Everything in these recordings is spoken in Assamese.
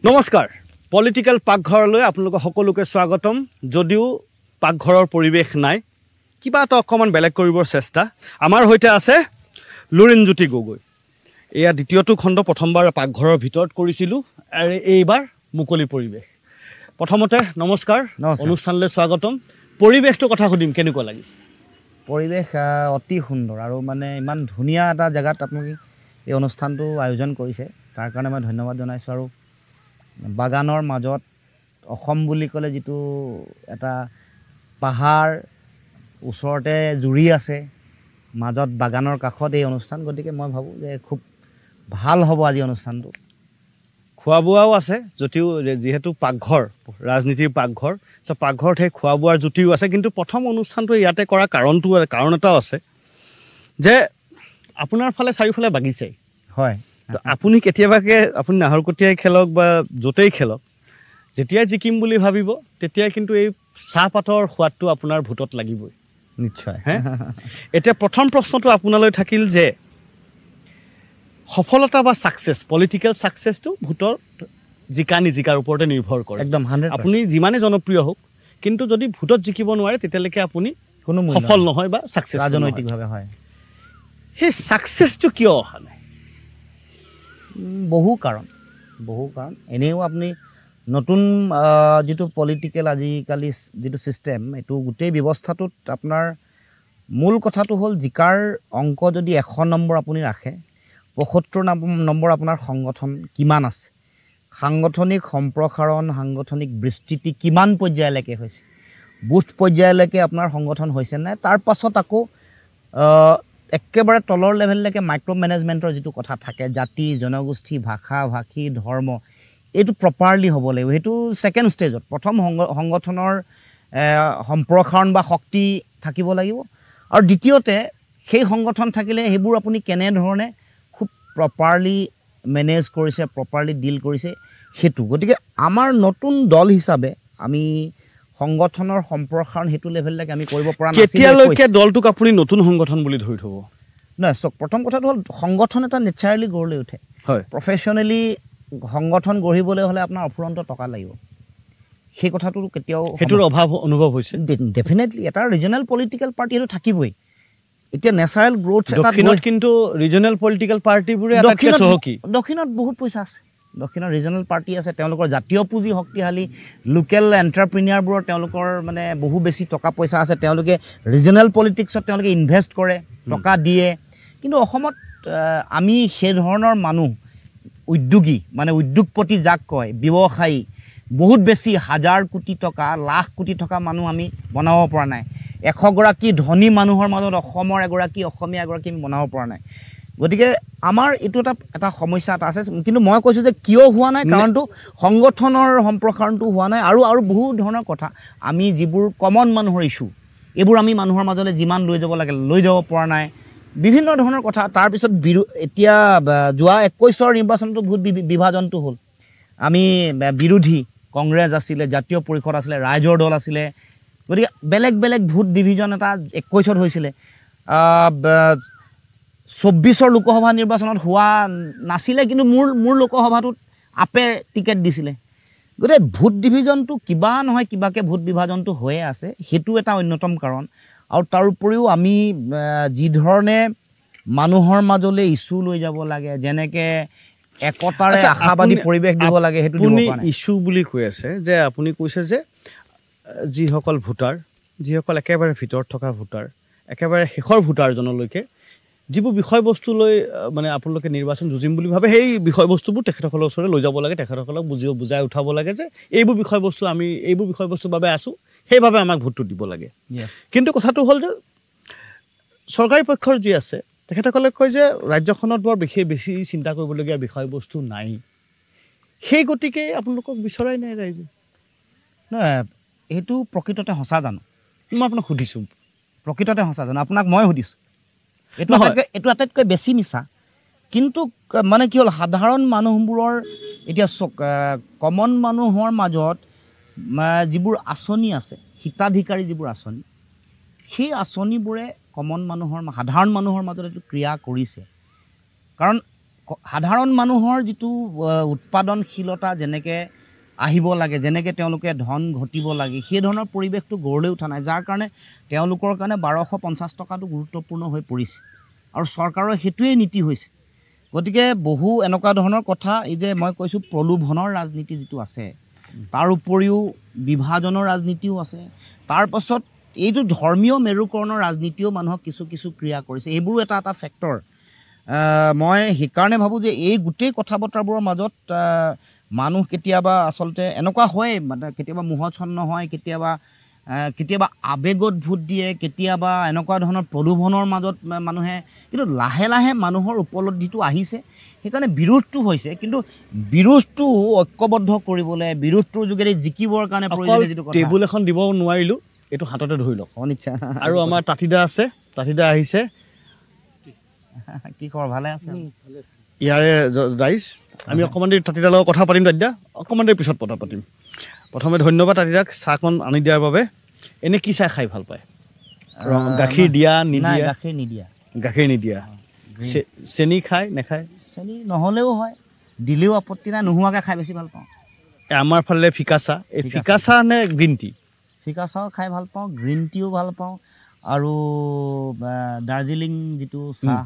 নমস্কাৰ পলিটিক্যাল পাকঘৰলৈ আপোনালোক সকলোকে স্বাগতম যদিও পাকঘৰৰ পৰিবেশ নাই কিবা এটা অকমান বেলেগ কৰিবৰ চেষ্টা আমাৰ হৈতে আছে লুৰিনজ্যোতি গগৈ এয়া দ্বিতীয়টো খণ্ড প্ৰথমবাৰ পাকঘৰৰ ভিতৰত কৰিছিলো আৰু এইবাৰ মুকলি পৰিবেশ প্ৰথমতে নমস্কাৰ অনুষ্ঠানলৈ স্বাগতম পৰিবেশটো কথা সুধিম কেনেকুৱা লাগিছে পৰিবেশ অতি সুন্দৰ আৰু মানে ইমান ধুনীয়া এটা জায়গাত আপুনি এই অনুষ্ঠানটো আয়োজন কৰিছে তাৰ কাৰণে মই ধন্যবাদ জনাইছো আৰু বাগানৰ মাজত অসম বুলি ক'লে যেটো এটা পাহাৰ ওচৰতে জুৰি আছে মাজত বাগানৰ কাষত এই অনুষ্ঠান গতিকে মই ভাবো যে খুব ভাল হ'ব আজি অনুষ্ঠানটো খোৱা বোৱাও আছে যদিও যেহেতু পাকঘৰ ৰাজনীতিৰ পাকঘৰ সো পাকঘৰত হে খোৱা বোৱাৰ জুতিও আছে কিন্তু প্ৰথম অনুষ্ঠানটো ইয়াতে কৰা কাৰণ এটা আছে যে আপোনাৰ ফালে চাৰিওফালে বাগিছে হয় তো আপুনি কেতিয়াবাকে আপুনি নাহৰকটীয়াই খেলক বা যতেই খেলক যেতিয়া জিকিম বুলি ভাবিব তেতিয়া কিন্তু এই চাহপাতৰ সোৱাদটো আপোনাৰ ভূতত লাগিবই নিশ্চয় এতিয়া প্ৰথম প্ৰশ্নটো আপোনালৈ থাকিল যে সফলতা বা সাকসেস পলিটিক্যাল সাকসেসটো ভোটৰ জিকাৰ ওপৰতে নিৰ্ভৰ কৰে একদম 100% আপুনি যিমানে জনপ্ৰিয় হোক কিন্তু যদি ভোটত জিকিব নোৱাৰে তেতিয়ালৈকে আপুনি কোনো সফল নহয় বা সাকসেস ৰাজনৈতিকভাৱে হয় হে সাকসেসটো কিয় অহা নাই বহু কাৰণ এনেও আপুনি নতুন যেটো পলিটিক্যাল আজিকালি যেটো সিস্টেম এটো গোটেই ব্যৱস্থাটোত আপোনাৰ মূল কথাটো হল জিকাৰ অংক যদি 100 নম্বৰ আপুনি ৰাখে 75 নম্বৰ আপোনাৰ সংগঠন কিমান আছে সাংগঠনিক সম্প্ৰসাৰণ সাংগঠনিক বিস্তৃতি কিমান পৰ্যায়লৈকে হৈছে বুথ পৰ্যায়লৈকে আপোনাৰ সংগঠন হৈছে না তাৰ পাছত আকৌ একেবাৰে তলৰ লেভেললৈকে মাইক্ৰো মেনেজমেন্টৰ যেটো কথা থাকে জাতি জনগোষ্ঠী ভাষা ভাষী ধৰ্ম এটো প্ৰপাৰলি হ'ব লাগিব হেতু সেকেন্ড ষ্টেজত প্ৰথম সংগঠনৰ সম্প্ৰসাৰণ বা শক্তি থাকিব লাগিব আৰু দ্বিতীয়তে সেই সংগঠন থাকিলে হেবোৰ আপুনি কেনে ধৰণে খুব প্ৰপাৰলি মেনেজ কৰিছে প্ৰপাৰলি ডিল কৰিছে হেতু গতিকে আমাৰ নতুন দল হিচাপে আমি সংগঠনৰ সম্প্ৰসাৰণ হেতু লেভেললৈকে আমি কৰিব পৰা নাছিল কেতিয়ালৈকে দলটোক আপুনি নতুন সংগঠন বুলি ধৰি থব না সক প্ৰথম কথাটো হল সংগঠন এটা নেচাৰেলি গঢ়লৈ উঠে হয় প্ৰফেশনালি সংগঠন গঢ়িবলৈ হলে আপোনাৰ অফুৰন্ত টকা লাগিব সেই কথাটো কেতিয়াও হেতুৰ অভাৱ অনুভৱ হৈছে ডেফিনেটলি এটা ৰিজনাল পলিটিক্যাল পাৰ্টি হেতু থাকিবই এতিয়া নেচাৰেল গ্ৰোথ এটা দক্ষিণত কিন্তু ৰিজনাল পলিটিক্যাল পাৰ্টিবোৰে এটা সহকি দক্ষিণত বহুত পইচা আছে দক্ষিণৰ ৰিজনাল পাৰ্টি আছে তেওঁলোকৰ জাতীয় পুঁজি শক্তিশালী লোকেল এন্টাৰপ্ৰেনিয়ৰবোৰ তেওঁলোকৰ মানে বহু বেছি টকা পইচা আছে তেওঁলোকে ৰিজনাল পলিটিক্সত তেওঁলোকে ইনভেষ্ট কৰে টকা দিয়ে কিন্তু অসমত আমি সেই ধৰণৰ মানুহ উদ্যোগী মানে উদ্যোগপতি যাক কয় ব্যৱসায়ী বহুত বেছি হাজাৰ কোটি টকা লাখ কোটি টকা মানুহ আমি বনাব পৰা নাই 100 গৰাকী ধনী মানুহৰ মাজত অসমৰ এগৰাকী অসমীয়া এগৰাকী আমি বনাব পৰা নাই গতিকে আমাৰ এটো এটা সমস্যা আছে কিন্তু মই কৈছো যে কিয় হোৱা নাই কাৰণটো সংগঠনৰ সম্প্ৰসাৰণটো হোৱা নাই আৰু বহু ধৰণৰ কথা আমি যিবোৰ কমন মানুহৰ ইস্যু এবোৰ আমি মানুহৰ মাজলৈ যিমান লৈ যাব লাগে লৈ যাব পৰা নাই বিভিন্ন ধৰণৰ কথা তাৰ পিছত এতিয়া যোৱা 21ৰ নিৰ্বাচনটো বহুত বিভাজনটো হ'ল আমি বিৰোধী কংগ্ৰেছ আছিল জাতীয় পৰিষদ আছিল ৰাইজৰ দল আছিল গতিকে বেলেগ ভোট ডিভিজন এটা 21ত হৈছিল 24ৰ লোকসভা নিৰ্বাচনত হোৱা নাছিলে কিন্তু মোৰ লোকসভাটোত আপে টিকেট দিছিলে গতিকে ভোট ডিভিজনটো কিবা নহয় কিবাকে ভোট বিভাজনটো হৈ আছে হেতু এটা অন্যতম কাৰণ আৰু তাৰ উপৰিও আমি যি ধৰণে মানুহৰ মাজলৈ ইস্যু লৈ যাব লাগে যেনেকে একতাৰে আশাবাদী পৰিবেশ দিব লাগে হেতু দিব পৰা নাই ইস্যু বুলি কৈ আছে যে আপুনি কৈছে যে যিসকল ভোটাৰ যিসকল একেবাৰে ভিতৰত থকা ভোটাৰ একেবাৰে শেষৰ ভোটাৰজনলৈকে যিবোৰ বিষয়বস্তু লৈ মানে আপোনালোকে নিৰ্বাচন যুঁজিম বুলি ভাবে সেই বিষয়বস্তুবোৰ তেখেতসকলৰ ওচৰলৈ লৈ যাব লাগে তেখেতসকলক বুজাই উঠাব লাগে যে এইবোৰ বিষয়বস্তুৰ বাবে আছো সেইভাবে আমাক ভোটটো দিব লাগে কিন্তু কথাটো হল যে চৰকাৰী পক্ষৰ যি আছে তেখেতসকলে কয় যে ৰাজ্যখনত বৰ বেছি চিন্তা কৰিবলগীয়া বিষয়বস্তু নাই সেই গতিকে আপোনালোকক বিচৰাই নাই ৰাইজে না এটো প্ৰকৃততে হসা জানো মই আপোনাক সুধিছো প্ৰকৃততে হসা জানো আপোনাক মই সুধিছো এটো আটাইতকৈ বেছি মিছা কিন্তু মানে কি হল সাধাৰণ মানুহবোৰৰ এতিয়া কমন মানুহৰ মাজত যিবোৰ আঁচনি আছে হিতাধিকাৰী যিবোৰ আঁচনি সেই আঁচনিবোৰে কমন মানুহৰ সাধাৰণ মানুহৰ মাজত এটো ক্ৰিয়া কৰিছে কাৰণ সাধাৰণ মানুহৰ যিটো উৎপাদনশীলতা যেনেকৈ আহিব লাগে, যেনেকৈ তেওঁলোকে ধন ঘটিব লাগে, সেই ধৰণৰ পৰিৱেশটো গঢ় লৈ উঠা নাই, যাৰ কাৰণে তেওঁলোকৰ কাৰণে 1250 টকাটো গুৰুত্বপূৰ্ণ হৈ পৰিছে আৰু চৰকাৰৰ সেইটোৱেই নীতি হৈছে। গতিকে বহু এনেকুৱা ধৰণৰ কথা, এই যে মই কৈছোঁ প্ৰলোভনৰ ৰাজনীতি যিটো আছে, তাৰ উপৰিও বিভাজনৰ ৰাজনীতিও আছে, তাৰ পাছত এইটো ধৰ্মীয় মেৰুকৰণৰ ৰাজনীতিও মানুহক কিছু কিছু ক্ৰিয়া কৰিছে। এইবোৰো এটা এটা ফেক্টৰ। মই সেইকাৰণে ভাবোঁ যে এই গোটেই কথা বতৰাবোৰৰ মাজত মানুহ কেতিয়াবা আচলতে এনেকুৱা হয়, মানে কেতিয়াবা মোহচ্ছন্ন হয়, কেতিয়াবা আৱেগত ভোট দিয়ে, কেতিয়াবা এনেকুৱা ধৰণৰ প্ৰলোভনৰ মাজত মানুহে, কিন্তু লাহে লাহে মানুহৰ উপলব্ধিটো আহিছে, সেইকাৰণে বিৰোধটো হৈছে। কিন্তু বিৰোধটো ঐক্যবদ্ধ কৰিবলৈ, বিৰোধটোৰ যোগেদি জিকিবৰ কাৰণে প্ৰয়োজনীয় যিটো কথা, টেবুল এখন দিব নোৱাৰিলোঁ, এইটো হাততে ধৰি লওক। নিশ্চয়। আৰু আমাৰ তাঁতিদা আছে, তাঁতিদা আহিছে। কি খবৰ, ভালে আছে? ইয়াৰে ৰাইজ, আমি অকণমান দেৰি তাঁতিদাৰ লগত কথা পাতিম। তাঁতিদা অকণমান দেৰি পিছত কথা পাতিম। প্ৰথমে ধন্যবাদ তাঁতিদাক চাহকণ আনি দিয়াৰ বাবে। এনে কি চাহ খাই ভাল পায়? গাখীৰ দিয়া নিদিয়া? গাখীৰ নিদিয়া। গাখীৰ নিদিয়া। চেনি খায় নেখায়? চেনি নহ'লেও হয়, দিলেও আপত্তি নাই, নোহোৱাকৈ খাই বেছি ভাল পাওঁ। আমাৰ ফালে ফিকা চাহ, এই ফিকা চাহ নে গ্ৰীণ টি? ফিকা চাহ খাই ভাল পাওঁ, গ্ৰীণ টিও ভাল পাওঁ, আৰু দাৰ্জিলিং যিটো চাহ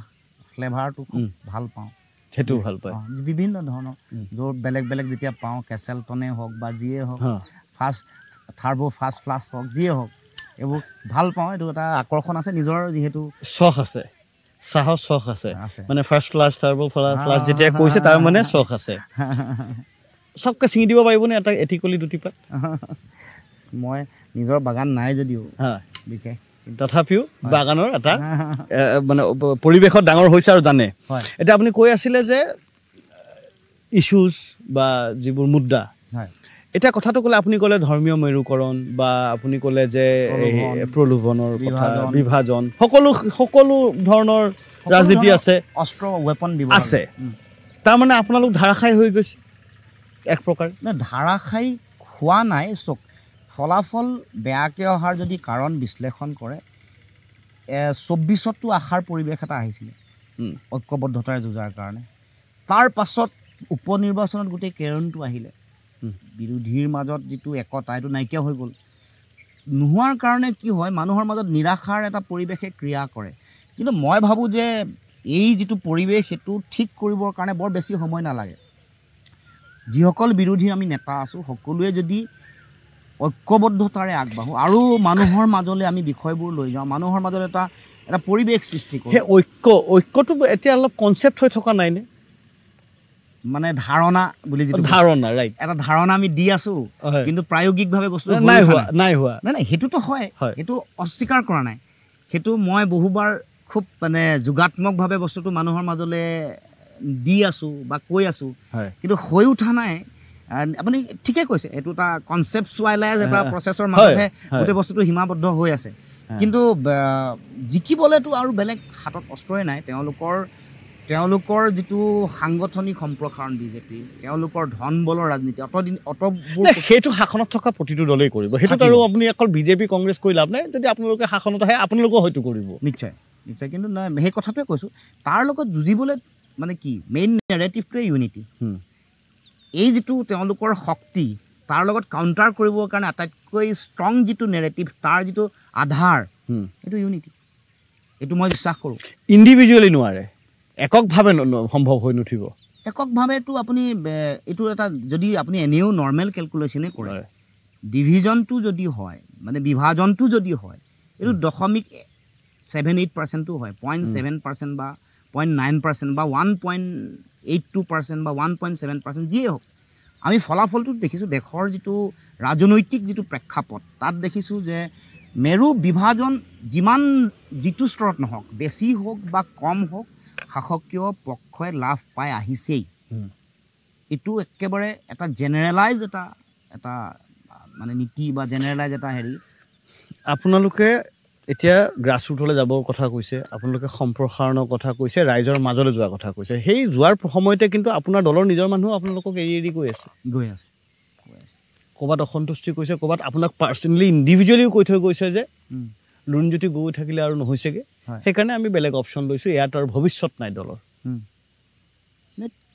ফ্লেভাৰটো ভাল পাওঁ, সেইটো ভাল পায়। বিভিন্ন ধৰণৰ য'ত বেলেগ বেলেগ যেতিয়া পাওঁ, কেচেলটনে হওক বা যিয়ে হওক, ফাৰ্ষ্ট ফ্লাছ হওক, যিয়ে হওক, এইবোৰ ভাল পাওঁ। এইটো এটা আকৰ্ষণ আছে, নিজৰ যিহেতু চখ আছে, চাহৰ চখ আছে। মানে ফাৰ্ষ্ট ফ্লাছ, টাৰ্বো ফ্লাছ যেতিয়া কৈছে তাৰ মানে চখ আছে। চবকে ছিঙি দিব পাৰিবনে এটা এঠিকলি দুটিপাত? মই নিজৰ বাগান নাই যদিও বিশেষ, তথাপিও বাগানৰ এটা মানে পৰিৱেশত ডাঙৰ হৈছে আৰু জানে। এতিয়া আপুনি কৈ আছিলে যে ইছ্যুজ বা যিবোৰ মুদ্দা, এতিয়া কথাটো ক'লে আপুনি ক'লে ধৰ্মীয় মেৰুকৰণ, বা আপুনি ক'লে যে প্ৰলোভনৰ কথা, বিভাজন, সকলো ধৰণৰ ৰাজনীতি আছে, অস্ত্ৰ ৱেপন আছে। তাৰমানে আপোনালোক ধাৰাশায়ী হৈ গৈছে এক প্ৰকাৰ? ধাৰাশায়ী হোৱা নাই। চক ফলাফল বেয়াকৈ অহাৰ যদি কাৰণ বিশ্লেষণ কৰে, 24ততো আশাৰ পৰিৱেশ এটা আহিছিলে ঐক্যবদ্ধতাৰে যুঁজাৰ কাৰণে। তাৰ পাছত উপ নিৰ্বাচনত গোটেই কেৰণটো আহিলে, বিৰোধীৰ মাজত যিটো একতা এইটো নাইকিয়া হৈ গ'ল। নোহোৱাৰ কাৰণে কি হয়, মানুহৰ মাজত নিৰাশাৰ এটা পৰিৱেশে ক্ৰিয়া কৰে। কিন্তু মই ভাবোঁ যে এই যিটো পৰিৱেশ, সেইটো ঠিক কৰিবৰ কাৰণে বৰ বেছি সময় নালাগে। যিসকল বিৰোধীৰ আমি নেতা আছোঁ, সকলোৱে যদি ঐক্যবদ্ধতাৰে আগবাঢ়োঁ আৰু মানুহৰ মাজলৈ আমি বিষয়বোৰ লৈ যাওঁ, মানুহৰ মাজত এটা পৰিৱেশ সৃষ্টি কৰোঁ। সেই ঐক্যটো এতিয়া অলপ কনচেপ্ট হৈ থকা নাইনে? মানে ধাৰণা বুলি যিটো ধাৰণা, ৰাইট, এটা ধাৰণা আমি দি আছোঁ, কিন্তু প্ৰায়োগিকভাৱে বস্তুটো নাই হোৱা। সেইটোতো হয়, সেইটো অস্বীকাৰ কৰা নাই। সেইটো মই বহুবাৰ খুব মানে যোগাত্মকভাৱে বস্তুটো মানুহৰ মাজলৈ দি আছোঁ বা কৈ আছোঁ, কিন্তু হৈ উঠা নাই। আপুনি ঠিকে কৈছে, এইটো এটা কনচেপ্টচুৱেলাইজ এটা প্ৰচেছৰ মাজতহে গোটেই বস্তুটো সীমাবদ্ধ হৈ আছে। কিন্তু জিকিবলেতো আৰু বেলেগ হাতত অস্ত্ৰই নাই। তেওঁলোকৰ যিটো সাংগঠনিক সম্প্ৰসাৰণ, বিজেপি, তেওঁলোকৰ ধন বলৰ ৰাজনীতি, সেইটো শাসনত থকা প্ৰতিটো দলেই কৰিব। সেইটোত আৰু আপুনি অকল বিজেপি কংগ্ৰেছ কৰি লাভ নাই। যদি আপোনালোকে শাসনত আহে, আপোনালোকেও হয়তো কৰিব। নিশ্চয়। কিন্তু নাই, সেই কথাটোৱে কৈছোঁ, তাৰ লগত যুঁজিবলৈ মানে কি, মেইন নেৰেটিভটোৱে ইউনিটি। এই যিটো তেওঁলোকৰ শক্তি, তাৰ লগত কাউণ্টাৰ কৰিবৰ কাৰণে আটাইতকৈ ষ্ট্ৰং যিটো নেৰেটিভ, তাৰ যিটো আধাৰ, সেইটো ইউনিটি। এইটো মই বিশ্বাস কৰোঁ। ইণ্ডিভিজুৱেলি নোৱাৰে, এককভাৱে সম্ভৱ হৈ নুঠিব। এককভাৱেতো আপুনি এইটো এটা, যদি আপুনি এনেও নৰ্মেল কেলকুলেশ্যনে কৰে, ডিভিজনটো যদি হয়, মানে বিভাজনটো যদি হয়, এইটো 0.78% হয়, 0.7% বা 0.9% বা 1.82% বা 1.7%, যিয়ে হওক। আমি ফলাফলটো দেখিছোঁ, দেশৰ যিটো ৰাজনৈতিক যিটো প্ৰেক্ষাপট, তাত দেখিছোঁ যে মেৰু বিভাজন যিমান যিটো স্তৰত নহওক, বেছি হওক বা কম হওক, শাসকীয় পক্ষই লাভ পাই আহিছেই। এইটো একেবাৰে এটা জেনেৰেলাইজ এটা মানে নীতি বা জেনেৰেলাইজ এটা হেৰি। আপোনালোকে এতিয়া গ্ৰাছৰুটলৈ যাবৰ কথা কৈছে, আপোনালোকে সম্প্ৰসাৰণৰ কথা কৈছে, ৰাইজৰ মাজলৈ যোৱাৰ কথা কৈছে। সেই যোৱাৰ সময়তে কিন্তু আপোনাৰ দলৰ নিজৰ মানুহ আপোনালোকক এৰি গৈ আছে। ক'ৰবাত অসন্তুষ্টি কৈছে, ক'ৰবাত আপোনাক পাৰ্চনেলি ইণ্ডিভিজুৱেলিও কৈ থৈ গৈছে যে লুণজ্যোতি গগৈ থাকিলে আৰু নহৈছেগৈ, সেইকাৰণে আমি বেলেগ অপশ্যন লৈছোঁ, ইয়াত আৰু ভৱিষ্যত নাই দলৰ।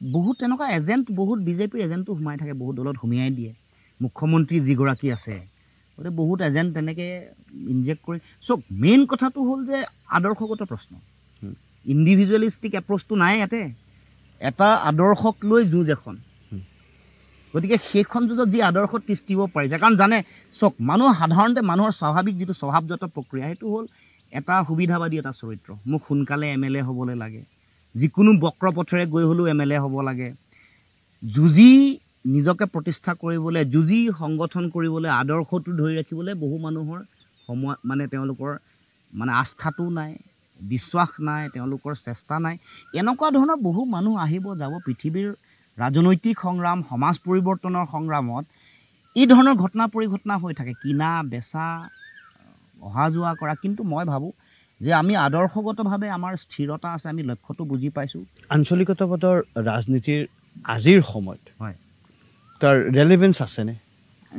বহুত তেনেকুৱা এজেণ্ট বহুত বিজেপিৰ এজেণ্টটো সোমাই থাকে, বহুত দলত সুমিয়াই দিয়ে। মুখ্যমন্ত্ৰী যিগৰাকী আছে গতিকে বহুত এজেণ্ট তেনেকৈ ইনজেক্ট কৰি। চ' মেইন কথাটো হ'ল যে আদৰ্শগত প্ৰশ্ন, ইণ্ডিভিজুৱেলিষ্টিক এপ্ৰ'চটো নাই ইয়াতে, এটা আদৰ্শক লৈ যুঁজ এখন। গতিকে সেইখন যুঁজত যি আদৰ্শ তিষ্ঠিব পাৰিছে, কাৰণ জানে চক মানুহ সাধাৰণতে মানুহৰ স্বাভাৱিক যিটো স্বভাৱজাত প্ৰক্ৰিয়া সেইটো হ'ল এটা সুবিধাবাদী এটা চৰিত্ৰ। মোক সোনকালে MLA হ'বলৈ লাগে, যিকোনো বক্ৰ পথেৰে গৈ হ'লেও MLA হ'ব লাগে, যুঁজি নিজকে প্ৰতিষ্ঠা কৰিবলৈ, যুঁজি সংগঠন কৰিবলৈ, আদৰ্শটো ধৰি ৰাখিবলৈ বহু মানুহৰ সময় মানে তেওঁলোকৰ মানে আস্থাটো নাই, বিশ্বাস নাই, তেওঁলোকৰ চেষ্টা নাই। এনেকুৱা ধৰণৰ বহু মানুহ আহিব যাব পৃথিৱীৰ ৰাজনৈতিক সংগ্ৰাম, সমাজ পৰিৱৰ্তনৰ সংগ্ৰামত এই ধৰণৰ ঘটনা পৰিঘটনা হৈ থাকে, কিনা বেচা, অহা যোৱা কৰা। কিন্তু মই ভাবোঁ যে আমি আদৰ্শগতভাৱে আমাৰ স্থিৰতা আছে, আমি লক্ষ্যটো বুজি পাইছোঁ। আঞ্চলিকতাবাদৰ ৰাজনীতিৰ আজিৰ সময়ত হয়, তাৰ ৰেলেভেঞ্চ আছেনে?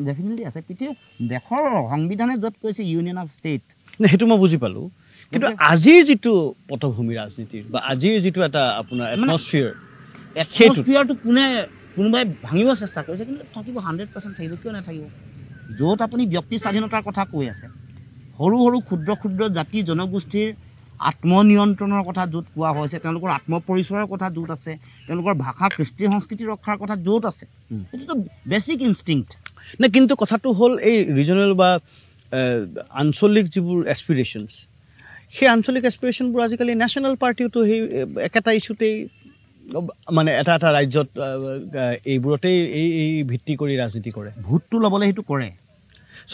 ডেফিনেটলি আছে। পৃথিৱীৰ দেশৰ সংবিধানে য'ত কৈছে ইউনিয়ন অফ ষ্টেট, সেইটো মই বুজি পালোঁ, কিন্তু আজিৰ যিটো পটভূমি ৰাজনীতিৰ বা আজিৰ যিটো এটা আপোনাৰ এটমস্ফিয়াৰটো কোনোবাই ভাঙিব চেষ্টা কৰিছে, কিন্তু থাকিব 100% থাকিব, কিয় নাথাকিব? য'ত আপুনি ব্যক্তি স্বাধীনতাৰ কথা কৈ আছে, সৰু সৰু ক্ষুদ্ৰ ক্ষুদ্ৰ জাতি জনগোষ্ঠীৰ আত্মনিয়ন্ত্ৰণৰ কথা য'ত কোৱা হৈছে, তেওঁলোকৰ আত্মপৰিচয়ৰ কথা য'ত আছে, তেওঁলোকৰ ভাষা কৃষ্টি সংস্কৃতি ৰক্ষাৰ কথা য'ত আছে, সেইটোতো বেছিক ইনষ্টিংক্ট নে? কিন্তু কথাটো হ'ল এই ৰিজনেল বা আঞ্চলিক যিবোৰ এছপিৰেশ্যনছ, সেই আঞ্চলিক এছপিৰেশ্যনবোৰ আজিকালি নেশ্যনেল পাৰ্টিওতো সেই একেটা ইছ্যুতেই মানে এটা এটা ৰাজ্যত এইবোৰতেই এই ভিত্তি কৰি ৰাজনীতি কৰে। ভোটটো ল'বলৈ সেইটো কৰে,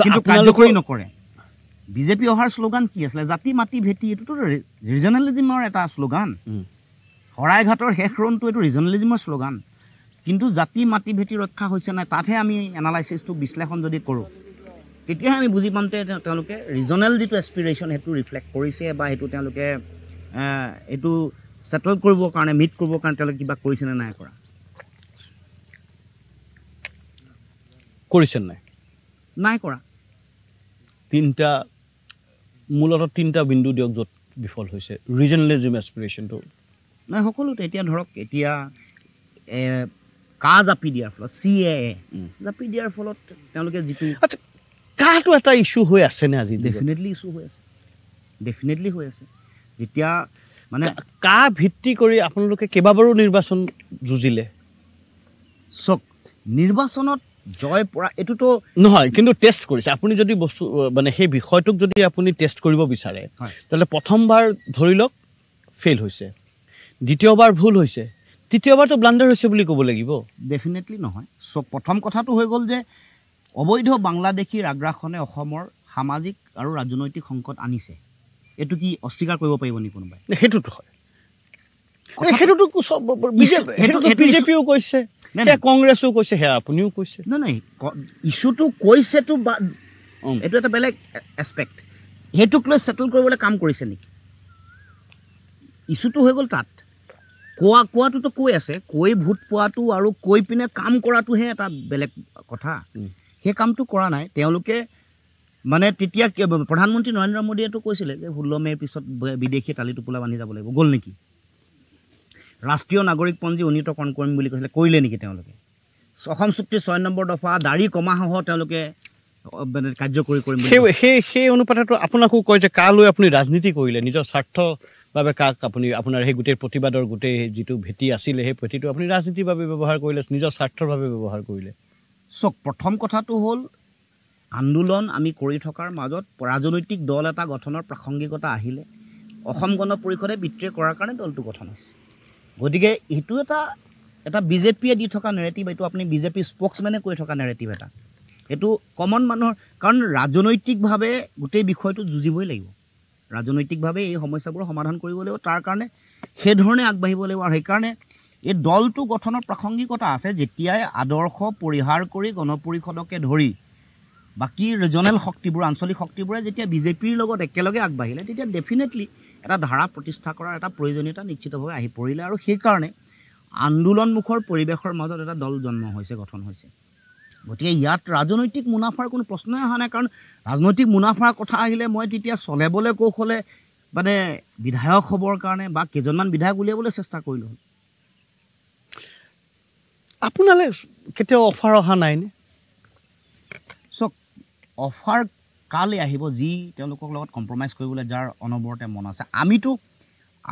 কিন্তু কাৰ্যকৰী নকৰে। বিজেপি অহাৰ শ্লোগান কি আছিলে? জাতি মাটি ভেটি, এইটোতো ৰিজনেলিজিমৰ এটা শ্লোগান। শৰাইঘাটৰ শেষ ৰণটো এইটো ৰিজনেলিজিমৰ শ্লোগান। কিন্তু জাতি মাটি ভেটি ৰক্ষা হৈছে নাই, তাতহে আমি এনালাইচিছটো বিশ্লেষণ যদি কৰোঁ, তেতিয়াহে আমি বুজি পাম যে তেওঁলোকে ৰিজনেল যিটো এছপিৰেশ্যন সেইটো ৰিফ্লেক্ট কৰিছে, বা সেইটো তেওঁলোকে এইটো ছেটেল কৰিবৰ কাৰণে, মিট কৰিবৰ কাৰণে তেওঁলোকে কিবা কৰিছে নে নাই কৰা। কৰিছে নাই কৰা। মূলতঃ তিনিটা বিন্দু দিয়ক য'ত বিফল হৈছে ৰিজনেলিজিম এছপিৰেশ্যনটো। নাই, সকলোতে এতিয়া ধৰক, এতিয়া কা জাপি দিয়াৰ ফলত, CAA জাপি দিয়াৰ ফলত তেওঁলোকে যিটো কাটো এটা ইছ্যু হৈ আছেনে আজি? ডেফিনেটলি ইছ্যু হৈ আছে, ডেফিনেটলি হৈ আছে। যেতিয়া মানে কা ভিত্তি কৰি আপোনালোকে কেইবাবাৰো নিৰ্বাচন যুঁজিলে। চক নিৰ্বাচনত জয় পৰা এইটোতো নহয়, কিন্তু টেষ্ট কৰিছে আপুনি। যদি বস্তু মানে সেই বিষয়টোক যদি আপুনি টেষ্ট কৰিব বিচাৰে, তেতিয়াহ'লে প্ৰথমবাৰ ধৰি লওক ফেইল হৈছে, দ্বিতীয়বাৰ ভুল হৈছে, তৃতীয়বাৰতো ব্লাণ্ডাৰ হৈছে বুলি ক'ব লাগিব। ডেফিনেটলি নহয়। চ' প্ৰথম কথাটো হৈ গ'ল যে অবৈধ বাংলাদেশীৰ আগ্ৰাসনে অসমৰ সামাজিক আৰু ৰাজনৈতিক সংকট আনিছে। এইটো কি অস্বীকাৰ কৰিব পাৰিব নেকি কোনোবাই? সেইটোতো হয়, সেইটোতো বিজেপিও কৈছে, কংগ্ৰেছো কৈছে, সেয়া আপুনিও কৈছে। নাই, ইছ্যুটো কৈছেতো, এইটো এটা বেলেগ এছপেক্ট। সেইটোক লৈ ছেটেল কৰিবলৈ কাম কৰিছে নেকি? ইছ্যুটো হৈ গ'ল তাত। কোৱাটোতো কৈ আছে, কৈ ভোট পোৱাটো আৰু কৈ পিনে কাম কৰাটোহে এটা বেলেগ কথা। সেই কামটো কৰা নাই তেওঁলোকে। মানে তেতিয়া প্ৰধানমন্ত্ৰী নৰেন্দ্ৰ মোদীয়েতো কৈছিলে যে 16 মে'ৰ পিছত বিদেশী টালি টোপোলা বান্ধি যাব লাগিব। গ'ল নেকি? ৰাষ্ট্ৰীয় নাগৰিকপঞ্জী উন্নীতকৰণ কৰিম বুলি কৈছিলে, কৰিলে নেকি তেওঁলোকে? অসম চুক্তিৰ 6 নম্বৰ দফা দাড়ি কমাসহ তেওঁলোকে কাৰ্যকৰী কৰিম। সেই অনুপাতেতো আপোনাকো কয় যে কা লৈ আপুনি ৰাজনীতি কৰিলে, নিজৰ স্বাৰ্থ বাবে কাক আপুনি আপোনাৰ সেই গোটেই প্ৰতিবাদৰ গোটেই যিটো ভেটি আছিলে, সেই ভেটিটো আপুনি ৰাজনীতিৰ বাবে ব্যৱহাৰ কৰিলে, নিজৰ স্বাৰ্থৰ বাবে ব্যৱহাৰ কৰিলে। চক প্ৰথম কথাটো হ'ল আন্দোলন আমি কৰি থকাৰ মাজত ৰাজনৈতিক দল এটা গঠনৰ প্ৰাসংগিকতা আহিলে অসম গণ পৰিষদে বিত্ৰে কৰাৰ কাৰণে দলটো গঠন হৈছে। গতিকে এইটো এটা বিজেপিয়ে দি থকা নেৰেটিভ, এইটো আপুনি বিজেপি স্প'ক্সমেনে কৈ থকা নেৰেটিভ এটা। এইটো কমন মানুহৰ, কাৰণ ৰাজনৈতিকভাৱে গোটেই বিষয়টো যুঁজিবই লাগিব, ৰাজনৈতিকভাৱে এই সমস্যাবোৰ সমাধান কৰিব লাগিব, তাৰ কাৰণে সেইধৰণে আগবাঢ়িব লাগিব। আৰু সেইকাৰণে এই দলটো গঠনৰ প্ৰাসংগিকতা আছে। যেতিয়াই আদৰ্শ পৰিহাৰ কৰি গণপৰিষদকে ধৰি বাকী ৰিজনেল শক্তিবোৰ, আঞ্চলিক শক্তিবোৰে যেতিয়া বিজেপিৰ লগত একেলগে আগবাঢ়িলে, তেতিয়া ডেফিনেটলি এটা ধাৰা প্ৰতিষ্ঠা কৰাৰ এটা প্ৰয়োজনীয়তা নিশ্চিতভাৱে আহি পৰিলে। আৰু সেইকাৰণে আন্দোলনমুখৰ পৰিৱেশৰ মাজত এটা দল জন্ম হৈছে, গঠন হৈছে। গতিকে ইয়াত ৰাজনৈতিক মুনাফাৰ কোনো প্ৰশ্নই অহা নাই। কাৰণ ৰাজনৈতিক মুনাফাৰ কথা আহিলে মই তেতিয়া চলেবলৈ কৌশলে মানে বিধায়ক হ'বৰ কাৰণে বা কেইজনমান বিধায়ক উলিয়াবলৈ চেষ্টা কৰিলোঁ। আপোনালৈ কেতিয়াও অফাৰ অহা নাইনে? চাওক, অফাৰ কালে আহিব যি তেওঁলোকৰ লগত কম্প্ৰমাইজ কৰিবলৈ যাৰ অনবৰতে মন আছে। আমিতো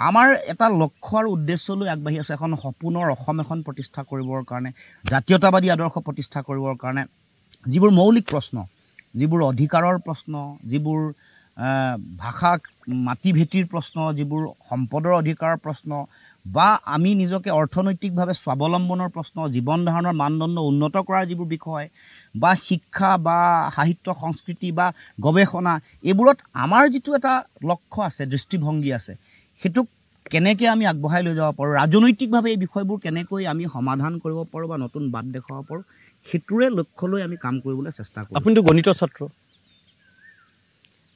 আমাৰ এটা লক্ষ্য আৰু উদ্দেশ্য লৈ আগবাঢ়ি আছোঁ, এখন সপোনৰ অসম এখন প্ৰতিষ্ঠা কৰিবৰ কাৰণে, জাতীয়তাবাদী আদৰ্শ প্ৰতিষ্ঠা কৰিবৰ কাৰণে যিবোৰ মৌলিক প্ৰশ্ন, যিবোৰ অধিকাৰৰ প্ৰশ্ন, যিবোৰ ভাষা মাটি ভেটিৰ প্ৰশ্ন, যিবোৰ সম্পদৰ অধিকাৰৰ প্ৰশ্ন, বা আমি নিজকে অৰ্থনৈতিকভাৱে স্বাৱলম্বনৰ প্ৰশ্ন, জীৱন ধাৰণৰ মানদণ্ড উন্নত কৰাৰ যিবোৰ বিষয়, বা শিক্ষা বা সাহিত্য সংস্কৃতি বা গৱেষণা, এইবোৰত আমাৰ যিটো এটা লক্ষ্য আছে, দৃষ্টিভংগী আছে, সেইটোক কেনেকৈ আমি আগবঢ়াই লৈ যাব পাৰোঁ, ৰাজনৈতিকভাৱে এই বিষয়বোৰ কেনেকৈ আমি সমাধান কৰিব পাৰোঁ বা নতুন বাট দেখুৱাব পাৰোঁ, সেইটোৰে লক্ষ্য লৈ আমি কাম কৰিবলৈ চেষ্টা কৰোঁ। আপুনিতো গণিতৰ ছাত্ৰ,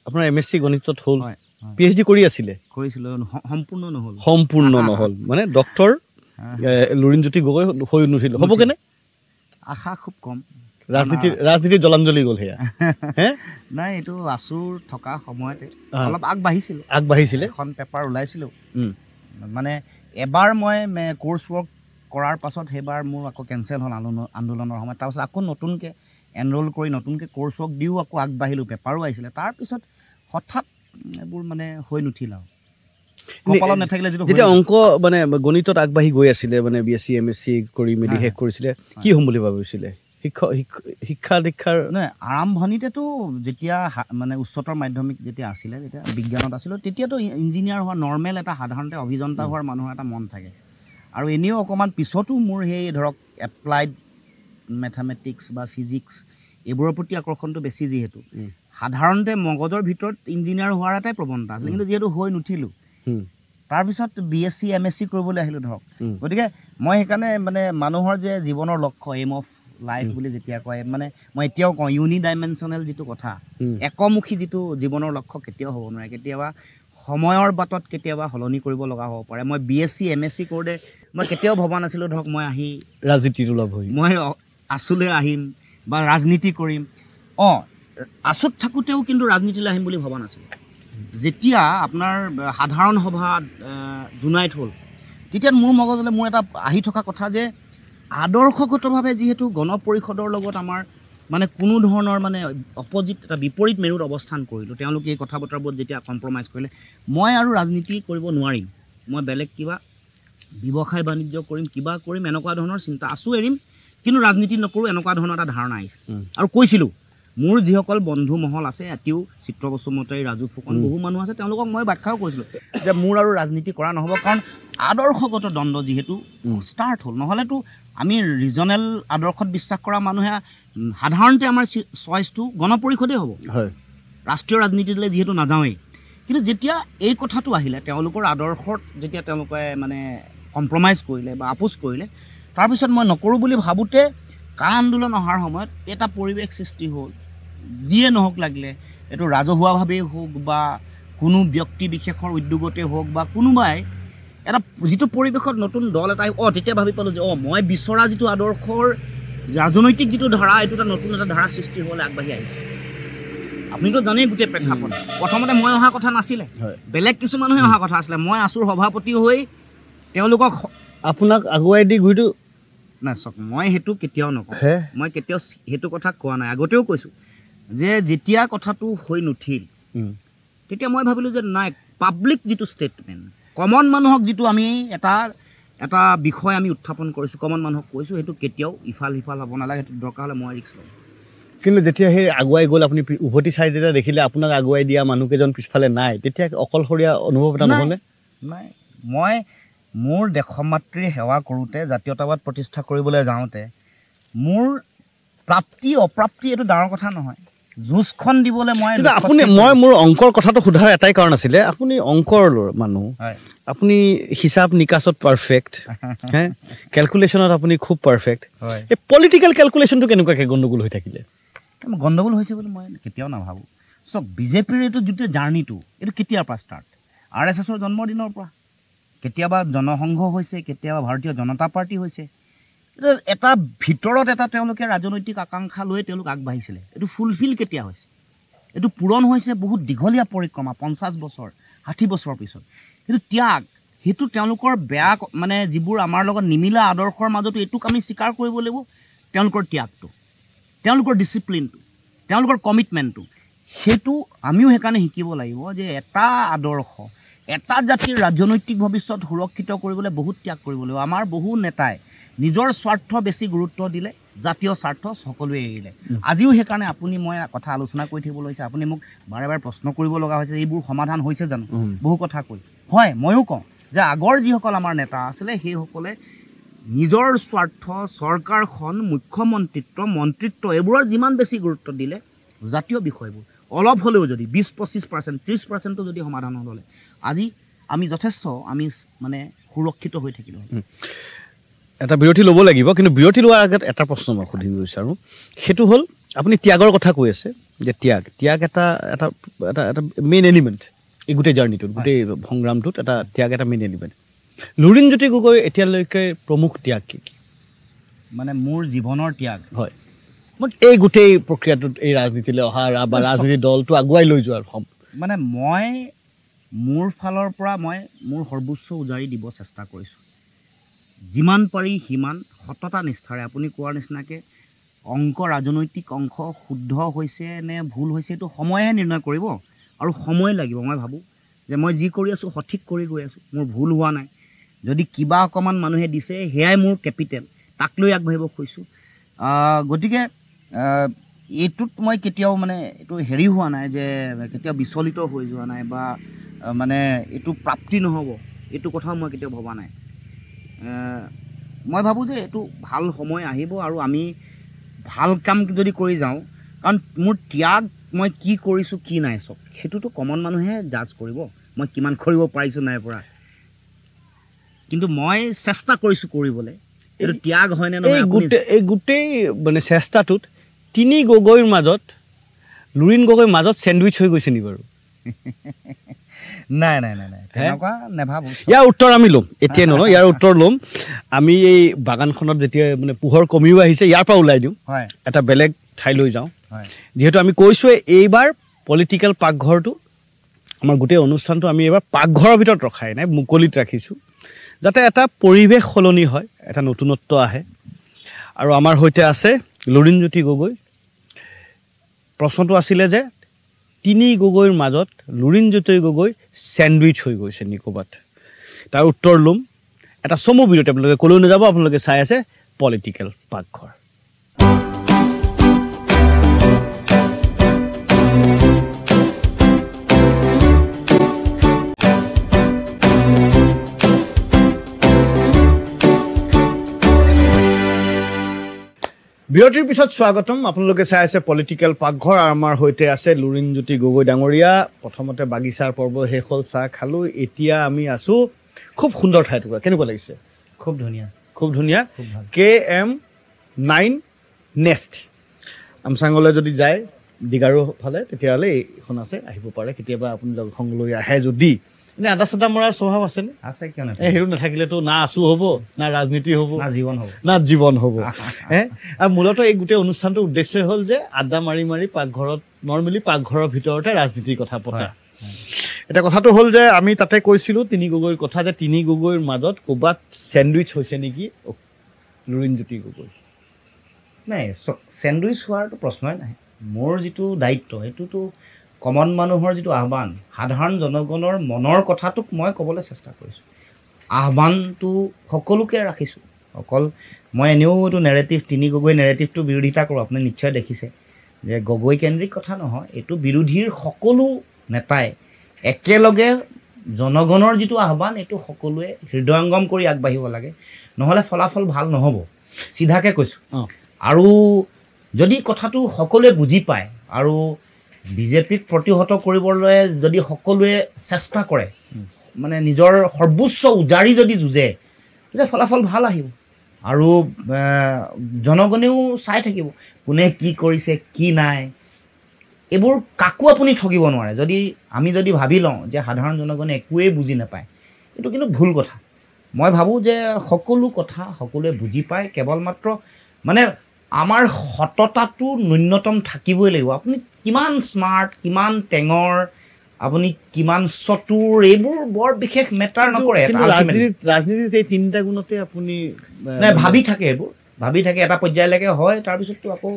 আপোনাৰ MSc গণিতত হ'ল, হয়, PhD কৰি আছিলে? কৰিছিলোঁ, সম্পূৰ্ণ নহ'ল মানে ডক্টৰ লুৰিণজ্যোতি গগৈ হৈ নুঠিল, হ'ব কেনে? আশা খুব কম। ৰাজনীতিৰ জলাঞ্জলি গ'ল সেয়া। নাই, এইটো আচুৰ থকা সময়তে অলপ আগবাঢ়িছিলে, এখন পেপাৰ ওলাইছিলোঁ। মানে এবাৰ মই কোৰ্চ ৱৰ্ক কৰাৰ পাছত সেইবাৰ মোৰ আকৌ কেঞ্চেল হ'ল আন্দোলনৰ সময়ত। তাৰপাছত আকৌ নতুনকৈ এনৰোল কৰি নতুনকৈ কোৰ্চ ৱৰ্ক দিও আকৌ আগবাঢ়িলোঁ, পেপাৰো আহিছিলে। তাৰপিছত হঠাৎ এইবোৰ মানে হৈ নুঠিল আৰু কপালত নাথাকিলে। যেতিয়া অংক মানে গণিতত আগবাঢ়ি গৈ আছিলে, মানে BSc MSc কৰি মেলি শেষ কৰিছিলে, কি হ'ম বুলি ভাবিছিলে? শিক্ষা দীক্ষাৰ নহয়, আৰম্ভণিতেতো যেতিয়া মানে উচ্চতৰ মাধ্যমিক যেতিয়া আছিলে, যেতিয়া বিজ্ঞানত আছিলোঁ, তেতিয়াতো ইঞ্জিনিয়াৰ হোৱা নৰ্মেল এটা সাধাৰণতে অভিযন্তা হোৱাৰ মানুহৰ এটা মন থাকে। আৰু এনেও অকণমান পিছতো মোৰ সেই ধৰক এপ্লাইড মেথামেটিক্স বা ফিজিক্স এইবোৰৰ প্ৰতি আকৰ্ষণটো বেছি, যিহেতু সাধাৰণতে মগজৰ ভিতৰত ইঞ্জিনিয়াৰ হোৱাৰ এটাই প্ৰৱণতা আছিলে, কিন্তু যিহেতু হৈ নুঠিলোঁ, তাৰপিছত BSc MSc কৰিবলৈ আহিলোঁ ধৰক। গতিকে মই সেইকাৰণে মানে মানুহৰ যে জীৱনৰ লক্ষ্য, এইম অফ লাইফ বুলি যেতিয়া কয়, মানে মই এতিয়াও কওঁ ইউনিডাইমেনশ্যনেল যিটো কথা, একমুখী যিটো জীৱনৰ লক্ষ্য কেতিয়াও হ'ব নোৱাৰে। কেতিয়াবা সময়ৰ বাটত কেতিয়াবা সলনি কৰিব লগা হ'ব পাৰে। মই BSc MSc কৰোঁতে মই কেতিয়াও ভবা নাছিলোঁ ধৰক মই আহি ৰাজনীতিত ওলাব, মই আচুলৈ আহিম বা ৰাজনীতি কৰিম। আচুত থাকোঁতেও কিন্তু ৰাজনীতিলৈ আহিম বুলি ভবা নাছিলোঁ। যেতিয়া আপোনাৰ সাধাৰণ সভা জোনাইত হ'ল, তেতিয়া মোৰ মগজলৈ মোৰ এটা আহি থকা কথা যে আদৰ্শগতভাৱে যিহেতু গণ পৰিষদৰ লগত আমাৰ মানে কোনো ধৰণৰ মানে অপজিট এটা বিপৰীত মেৰুত অৱস্থান কৰিলোঁ, তেওঁলোকে এই কথা বতৰাবোৰত যেতিয়া কম্প্ৰমাইজ কৰিলে, মই আৰু ৰাজনীতি কৰিব নোৱাৰিম, মই বেলেগ কিবা ব্যৱসায় বাণিজ্য কৰিম, কিবা কৰিম, এনেকুৱা ধৰণৰ চিন্তা। আছো এৰিম, কিন্তু ৰাজনীতি নকৰোঁ, এনেকুৱা ধৰণৰ এটা ধাৰণা আহিছে। আৰু কৈছিলোঁ, মোৰ যিসকল বন্ধু মহল আছে, এতিয়াও চিত্ৰ বসুমতাৰী, ৰাজু ফুকন, বহু মানুহ আছে, তেওঁলোকক মই ব্যাখ্যাও কৰিছিলোঁ যে মোৰ আৰু ৰাজনীতি কৰা নহ'ব, কাৰণ আদৰ্শগত দ্বন্দ্ব যিহেতু ষ্টাৰ্ট হ'ল। নহ'লেতো আমি ৰিজনেল আদৰ্শত বিশ্বাস কৰা মানুহে সাধাৰণতে আমাৰ চইচটো গণ পৰিষদেই হ'ব, ৰাষ্ট্ৰীয় ৰাজনীতিলৈ যিহেতু নাযাওঁৱেই। কিন্তু যেতিয়া এই কথাটো আহিলে, তেওঁলোকৰ আদৰ্শত যেতিয়া তেওঁলোকে মানে কম্প্ৰমাইজ কৰিলে বা আপোচ কৰিলে, তাৰপিছত মই নকৰোঁ বুলি ভাবোঁতে কা আন্দোলন অহাৰ সময়ত এটা পৰিৱেশ সৃষ্টি হ'ল। যিয়ে নহওক লাগিলে, এইটো ৰাজহুৱাভাৱেই হওক বা কোনো ব্যক্তি বিশেষৰ উদ্যোগতে হওক বা কোনোবাই এটা যিটো পৰিৱেশত নতুন দল এটা তেতিয়া ভাবি পালোঁ যে মই বিচৰা যিটো আদৰ্শৰ ৰাজনৈতিক যিটো ধাৰা, এইটো এটা নতুন এটা ধাৰা সৃষ্টি হ'বলৈ আগবাঢ়ি আহিছে। আপুনিতো জানেই গোটেই প্ৰেক্ষাপট। প্ৰথমতে মই অহা কথা নাছিলে, বেলেগ কিছু মানুহে অহা কথা আছিলে। মই আছুৰ সভাপতি হৈ তেওঁলোকক আপোনাক আগুৱাই দি ঘূৰিটো নাই, চাওক, মই সেইটো কেতিয়াও নকওঁ, মই কেতিয়াও সেইটো কথা কোৱা নাই। আগতেও কৈছোঁ যে যেতিয়া কথাটো হৈ নুঠিল, তেতিয়া মই ভাবিলোঁ যে নাই, পাব্লিক যিটো ষ্টেটমেণ্ট, কমন মানুহক যিটো আমি এটা বিষয় আমি উত্থাপন কৰিছোঁ, কমন মানুহক কৈছোঁ, সেইটো কেতিয়াও ইফাল সিফাল হ'ব নালাগে, সেইটো দৰকাৰ হ'লে মই ৰিস্ক ল'ম। কিন্তু যেতিয়া সেই আগুৱাই গ'ল, আপুনি উভতি চাই যেতিয়া দেখিলে আপোনাক আগুৱাই দিয়া মানুহকেইজন পিছফালে নাই, তেতিয়া অকলশৰীয়া অনুভৱ এটা নহ'লে? নাই, মই মোৰ দেশৰ মাতৃৰ সেৱা কৰোঁতে, জাতীয়তাবাদ প্ৰতিষ্ঠা কৰিবলৈ যাওঁতে মোৰ প্ৰাপ্তি অপ্ৰাপ্তি এইটো ডাঙৰ কথা নহয়। যুঁজখন দিবলৈ মই মোৰ অংকৰ কথাটো সোধাৰ এটাই কাৰণ আছিলে, আপুনি অংকৰ মানুহ, আপুনি হিচাপ নিকাচত পাৰফেক্ট, কেলকুলেশ্যনত আপুনি খুব পাৰফেক্ট। এই পলিটিকেল কেলকুলেশ্যনটো কেনেকুৱাকৈ গণ্ডগোল হৈ থাকিলে? গণ্ডগোল হৈছে বুলি মই কেতিয়াও নাভাবোঁ। চাওক, বিজেপিৰ এইটো যিটো জাৰ্ণিটো, এইটো কেতিয়াৰ পৰা ষ্টাৰ্ট? RSSৰ জন্মদিনৰ পৰা। কেতিয়াবা জনসংঘ হৈছে, কেতিয়াবা ভাৰতীয় জনতা পাৰ্টি হৈছে। এটা ভিতৰত এটা তেওঁলোকে ৰাজনৈতিক আকাংক্ষা লৈ তেওঁলোক আগবাঢ়িছিলে। এইটো ফুলফিল কেতিয়া হৈছে? এইটো পূৰণ হৈছে বহুত দীঘলীয়া পৰিক্ৰমা, 50 বছৰ 60 বছৰৰ পিছত। কিন্তু ত্যাগ, সেইটো তেওঁলোকৰ বেয়া মানে যিবোৰ আমাৰ লগত নিমিলা আদৰ্শৰ মাজতো এইটোক আমি স্বীকাৰ কৰিব লাগিব তেওঁলোকৰ ত্যাগটো তেওঁলোকৰ ডিচিপ্লিনটো তেওঁলোকৰ কমিটমেণ্টটো সেইটো আমিও সেইকাৰণে শিকিব লাগিব যে এটা আদৰ্শ এটা জাতিৰ ৰাজনৈতিক ভৱিষ্যত সুৰক্ষিত কৰিবলৈ বহুত ত্যাগ কৰিব লাগিব আমাৰ বহু নেতাই নিজৰ স্বাৰ্থ বেছি গুৰুত্ব দিলে জাতীয় স্বাৰ্থ সকলোৱে এৰিলে আজিও সেইকাৰণে আপুনি মই কথা আলোচনা কৰি থাকিব লৈছে আপুনি মোক বাৰে বাৰে প্ৰশ্ন কৰিব লগা হৈছে এইবোৰ সমাধান হৈছে জানো বহু কথা কৈ হয় ময়ো কওঁ যে আগৰ যিসকল আমাৰ নেতা আছিলে সেইসকলে নিজৰ স্বাৰ্থ চৰকাৰখন মুখ্যমন্ত্ৰিত্ব মন্ত্ৰিত্ব এইবোৰৰ যিমান বেছি গুৰুত্ব দিলে জাতীয় বিষয়বোৰ অলপ হ'লেও যদি 20-25% 30%ও যদি সমাধান হ'লে আজি আমি যথেষ্ট আমি মানে সুৰক্ষিত হৈ থাকিলোঁ এটা বিৰতি ল'ব লাগিব কিন্তু বিৰতি লোৱাৰ আগত এটা প্ৰশ্ন মই সুধিব বিচাৰোঁ সেইটো হ'ল আপুনি ত্যাগৰ কথা কৈ আছে যে ত্যাগ এটা এটা এটা এটা মেইন এলিমেণ্ট এই গোটেই জাৰ্ণিটোত গোটেই সংগ্ৰামটোত এটা ত্যাগ এটা মেইন এলিমেণ্ট লুৰিণজ্যোতি গগৈ এতিয়ালৈকে প্ৰমুখ ত্যাগ কি মানে মোৰ জীৱনৰ ত্যাগ হয় মই এই গোটেই প্ৰক্ৰিয়াটোত এই ৰাজনীতিলৈ অহা বা ৰাজনীতি দলটো আগুৱাই লৈ যোৱাৰ মানে মই মোৰ ফালৰ পৰা মই মোৰ সৰ্বোচ্চ উজাৰি দিব চেষ্টা কৰিছোঁ যিমান পাৰি সিমান সততা নিষ্ঠাৰে আপুনি কোৱাৰ নিচিনাকৈ অংক ৰাজনৈতিক অংশ শুদ্ধ হৈছে নে ভুল হৈছে এইটো সময়ে নিৰ্ণয় কৰিব আৰু সময় লাগিব মই ভাবোঁ যে মই যি কৰি আছোঁ সঠিক কৰি গৈ আছোঁ মোৰ ভুল হোৱা নাই যদি কিবা অকণমান মানুহে দিছে সেয়াই মোৰ কেপিটেল তাক লৈ আগবাঢ়িব খুজিছোঁ গতিকে এইটোত মই কেতিয়াও মানে এইটো হেৰি হোৱা নাই যে কেতিয়াও বিচলিত হৈ যোৱা নাই বা মানে এইটো প্ৰাপ্তি নহ'ব এইটো কথাও মই কেতিয়াও ভবা নাই মই ভাবোঁ যে এইটো ভাল সময় আহিব আৰু আমি ভাল কাম যদি কৰি যাওঁ কাৰণ মোৰ ত্যাগ মই কি কৰিছোঁ কি নাই চব সেইটোতো কমন মানুহে জাজ কৰিব মই কিমান কৰিব পাৰিছোঁ নাই পৰা কিন্তু মই চেষ্টা কৰিছোঁ কৰিবলৈ এইটো ত্যাগ হয়নে নহয় এই গোটেই মানে চেষ্টাটোত তিনি গগৈৰ মাজত লুৰিণ গগৈৰ মাজত চেণ্ডউইচ হৈ গৈছে নি বাৰু নাই নাই নাই নাই তেনেকুৱা নেভাবোঁ ইয়াৰ উত্তৰ আমি ল'ম এতিয়া নলওঁ ইয়াৰ উত্তৰ ল'ম আমি এই বাগানখনত যেতিয়া মানে পোহৰ কমিও আহিছে ইয়াৰ পৰা ওলাই দিওঁ হয় এটা বেলেগ ঠাইলৈ যাওঁ হয় যিহেতু আমি কৈছোঁৱে এইবাৰ পলিটিকেল পাকঘৰটো আমাৰ গোটেই অনুষ্ঠানটো আমি এইবাৰ পাকঘৰৰ ভিতৰত ৰখাই নাই মুকলিত ৰাখিছোঁ যাতে এটা পৰিৱেশ সলনি হয় এটা নতুনত্ব আহে আৰু আমাৰ সৈতে আছে লুৰিণজ্যোতি গগৈ প্ৰশ্নটো আছিলে যে তিনি গগৈৰ মাজত লুৰিণজ্যোতি গগৈ চেণ্ডউইচ হৈ গৈছে নি ক'ৰবাত তাৰ উত্তৰ ল'ম এটা চমু বিৰতি আপোনালোকে ক'লৈ নাযাব আপোনালোকে চাই আছে পলিটিকেল পাকঘৰ বিৰতিৰ পিছত স্বাগতম আপোনালোকে চাই আছে পলিটিকেল পাকঘৰ আৰু আমাৰ সৈতে আছে লুৰিণজ্যোতি গগৈ ডাঙৰীয়া প্ৰথমতে বাগিচাৰ পৰ্ব শেষ হ'ল চাহ খালোঁ এতিয়া আমি আছোঁ খুব সুন্দৰ ঠাইটুকুৰা কেনেকুৱা লাগিছে খুব ধুনীয়া KM9 নেষ্ট আমচাঙলৈ যদি যায় দিগাৰু ফালে তেতিয়াহ'লে এইখন আছে আহিব পাৰে কেতিয়াবা আপুনি সংগলৈ আহে যদি এনে আদা চাদা মৰাৰ স্বভাৱ আছেনে আছে কিয় নাই সেইটো নাথাকিলেতো না আছো হ'ব না ৰাজনীতি হ'ব না জীৱন হ'ব আৰু মূলতঃ এই গোটেই অনুষ্ঠানটোৰ উদ্দেশ্য হ'ল যে আড্ডা মাৰি মাৰি পাকঘৰত নৰ্মেলি পাকঘৰৰ ভিতৰতে ৰাজনীতিৰ কথা পতা এটা কথাটো হ'ল যে আমি তাতে কৈছিলোঁ তিনি গগৈৰ কথা যে তিনি গগৈৰ মাজত ক'ৰবাত চেণ্ডউইচ হৈছে নেকি লুৰিণজ্যোতি গগৈ নাই চেণ্ডউইচ হোৱাৰতো প্ৰশ্নই নাই মোৰ যিটো দায়িত্ব সেইটোতো কমন মানুহৰ যিটো আহ্বান সাধাৰণ জনগণৰ মনৰ কথাটোক মই ক'বলৈ চেষ্টা কৰিছোঁ আহ্বানটো সকলোকে ৰাখিছোঁ অকল মই এনেও এইটো নেৰেটিভ তিনি গগৈ নেৰেটিভটো বিৰোধিতা কৰোঁ আপুনি নিশ্চয় দেখিছে যে গগৈ কেন্দ্ৰিক কথা নহয় এইটো বিৰোধীৰ সকলো নেতাই একেলগে জনগণৰ যিটো আহ্বান এইটো সকলোৱে হৃদয়ংগম কৰি আগবাঢ়িব লাগে নহ'লে ফলাফল ভাল নহ'ব চিধাকৈ কৈছোঁ আৰু যদি কথাটো সকলোৱে বুজি পায় আৰু বিজেপিক প্ৰতিহত কৰিবলৈ যদি সকলোৱে চেষ্টা কৰে মানে নিজৰ সৰ্বোচ্চ উজাৰি যদি যুঁজে তেতিয়া ফলাফল ভাল আহিব আৰু জনগণেও চাই থাকিব কোনে কি কৰিছে কি নাই এইবোৰ কাকো আপুনি ঠগিব নোৱাৰে আমি যদি ভাবি লওঁ যে সাধাৰণ জনগণে একোৱেই বুজি নাপায় এইটো কিন্তু ভুল কথা মই ভাবোঁ যে সকলো কথা সকলোৱে বুজি পায় কেৱল মাত্ৰ মানে আমাৰ সততাটো ন্যূনতম থাকিবই লাগিব আপুনি কিমান স্মাৰ্ট কিমান টেঙৰ আপুনি কিমান চতুৰ, এইবোৰ বৰ বিশেষ মেটাৰ নকৰে। ৰাজনীতিত এই তিনিটা গুণতে আপুনি ভাবি থাকে, এইবোৰ ভাবি থাকে এটা পৰ্যায়লৈকে হয়, তাৰপিছততো আকৌ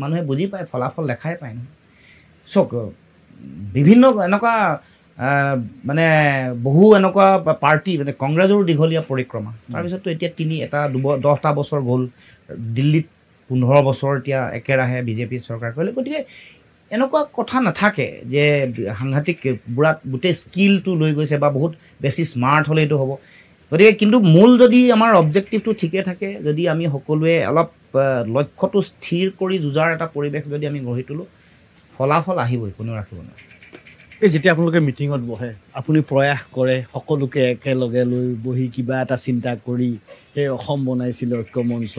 মানুহে বুজি পায়, ফলাফল দেখাই পায় নহয়। চাওক, বিভিন্ন এনেকুৱা মানে বহু এনেকুৱা পাৰ্টি, মানে কংগ্ৰেছৰো দীঘলীয়া পৰিক্ৰমা, তাৰপিছততো এতিয়া 10টা বছৰ গ'ল, দিল্লীত 15 বছৰ এতিয়া একেৰাহে বিজেপি চৰকাৰ কৰিলে। গতিকে এনেকুৱা কথা নাথাকে যে সাংঘাতিক গোটেই স্কিলটো লৈ গৈছে বা বহুত বেছি স্মাৰ্ট হ'লে এইটো হ'ব। গতিকে কিন্তু মূল যদি আমাৰ অবজেক্টিভটো ঠিকে থাকে, যদি আমি সকলোৱে অলপ লক্ষ্যটো স্থিৰ কৰি যুঁজাৰ এটা পৰিৱেশ যদি আমি গঢ়ি তোলোঁ, ফলাফল আহিবই, কোনেও ৰাখিব নোৱাৰে। এই যেতিয়া আপোনালোকে মিটিঙত বহে, আপুনি প্ৰয়াস কৰে সকলোকে একেলগে লৈ বহি কিবা এটা চিন্তা কৰি, সেই অসম বনাইছিলে ঐক্য মঞ্চ,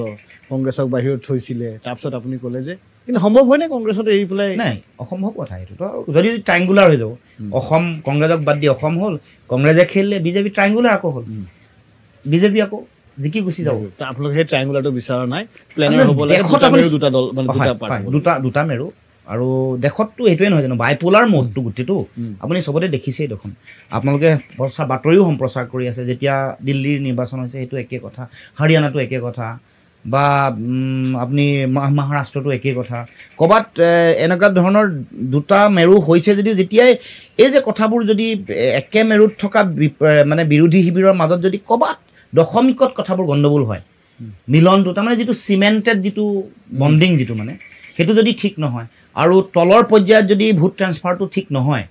কংগ্ৰেছক বাহিৰত থৈছিলে, তাৰপিছত আপুনি ক'লে যে কিন্তু সম্ভৱ হয়নে কংগ্ৰেছত এৰি পেলাই? নাই, অসম্ভৱ কথা এইটো। যদি ট্ৰাইংগুলাৰ হৈ যাব, অসম কংগ্ৰেছক বাদ দি অসম হ'ল, কংগ্ৰেছে খেলিলে, বিজেপি ট্ৰাইংগুলাৰ আকৌ হ'ল, বিজেপি আকৌ জিকি গুচি যাব। আপোনালোকে সেই ট্ৰাইংগুলাৰটো বিচৰা নাই, প্লেনাৰ হ'ব লাগে দুটা মেৰু। আৰু দেশততো এইটোৱে নহয় জানো, বাইপোলাৰ মোডটো গোটেইটো আপুনি চবতে দেখিছেই দেখোন। আপোনালোকে বাতৰিও সম্প্ৰচাৰ কৰি আছে, যেতিয়া দিল্লীৰ নিৰ্বাচন হৈছে সেইটো একে কথা, হাৰিয়ানাটো একে কথা, বা আপুনি মহাৰাষ্ট্ৰটো একেই কথা। ক'ৰবাত এনেকুৱা ধৰণৰ দুটা মেৰু হৈছে যদিও, যেতিয়াই এই যে কথাবোৰ যদি একে মেৰুত থকা মানে বিৰোধী শিবিৰৰ মাজত যদি ক'ৰবাত দশমিকত কথাবোৰ গণ্ডগোল হয়, মিলনটো তাৰমানে যিটো চিমেণ্টেড যিটো বণ্ডিং যিটো মানে সেইটো যদি ঠিক নহয়, আৰু তলৰ পৰ্যায়ত যদি ভোট ট্ৰেন্সফাৰটো ঠিক নহয়,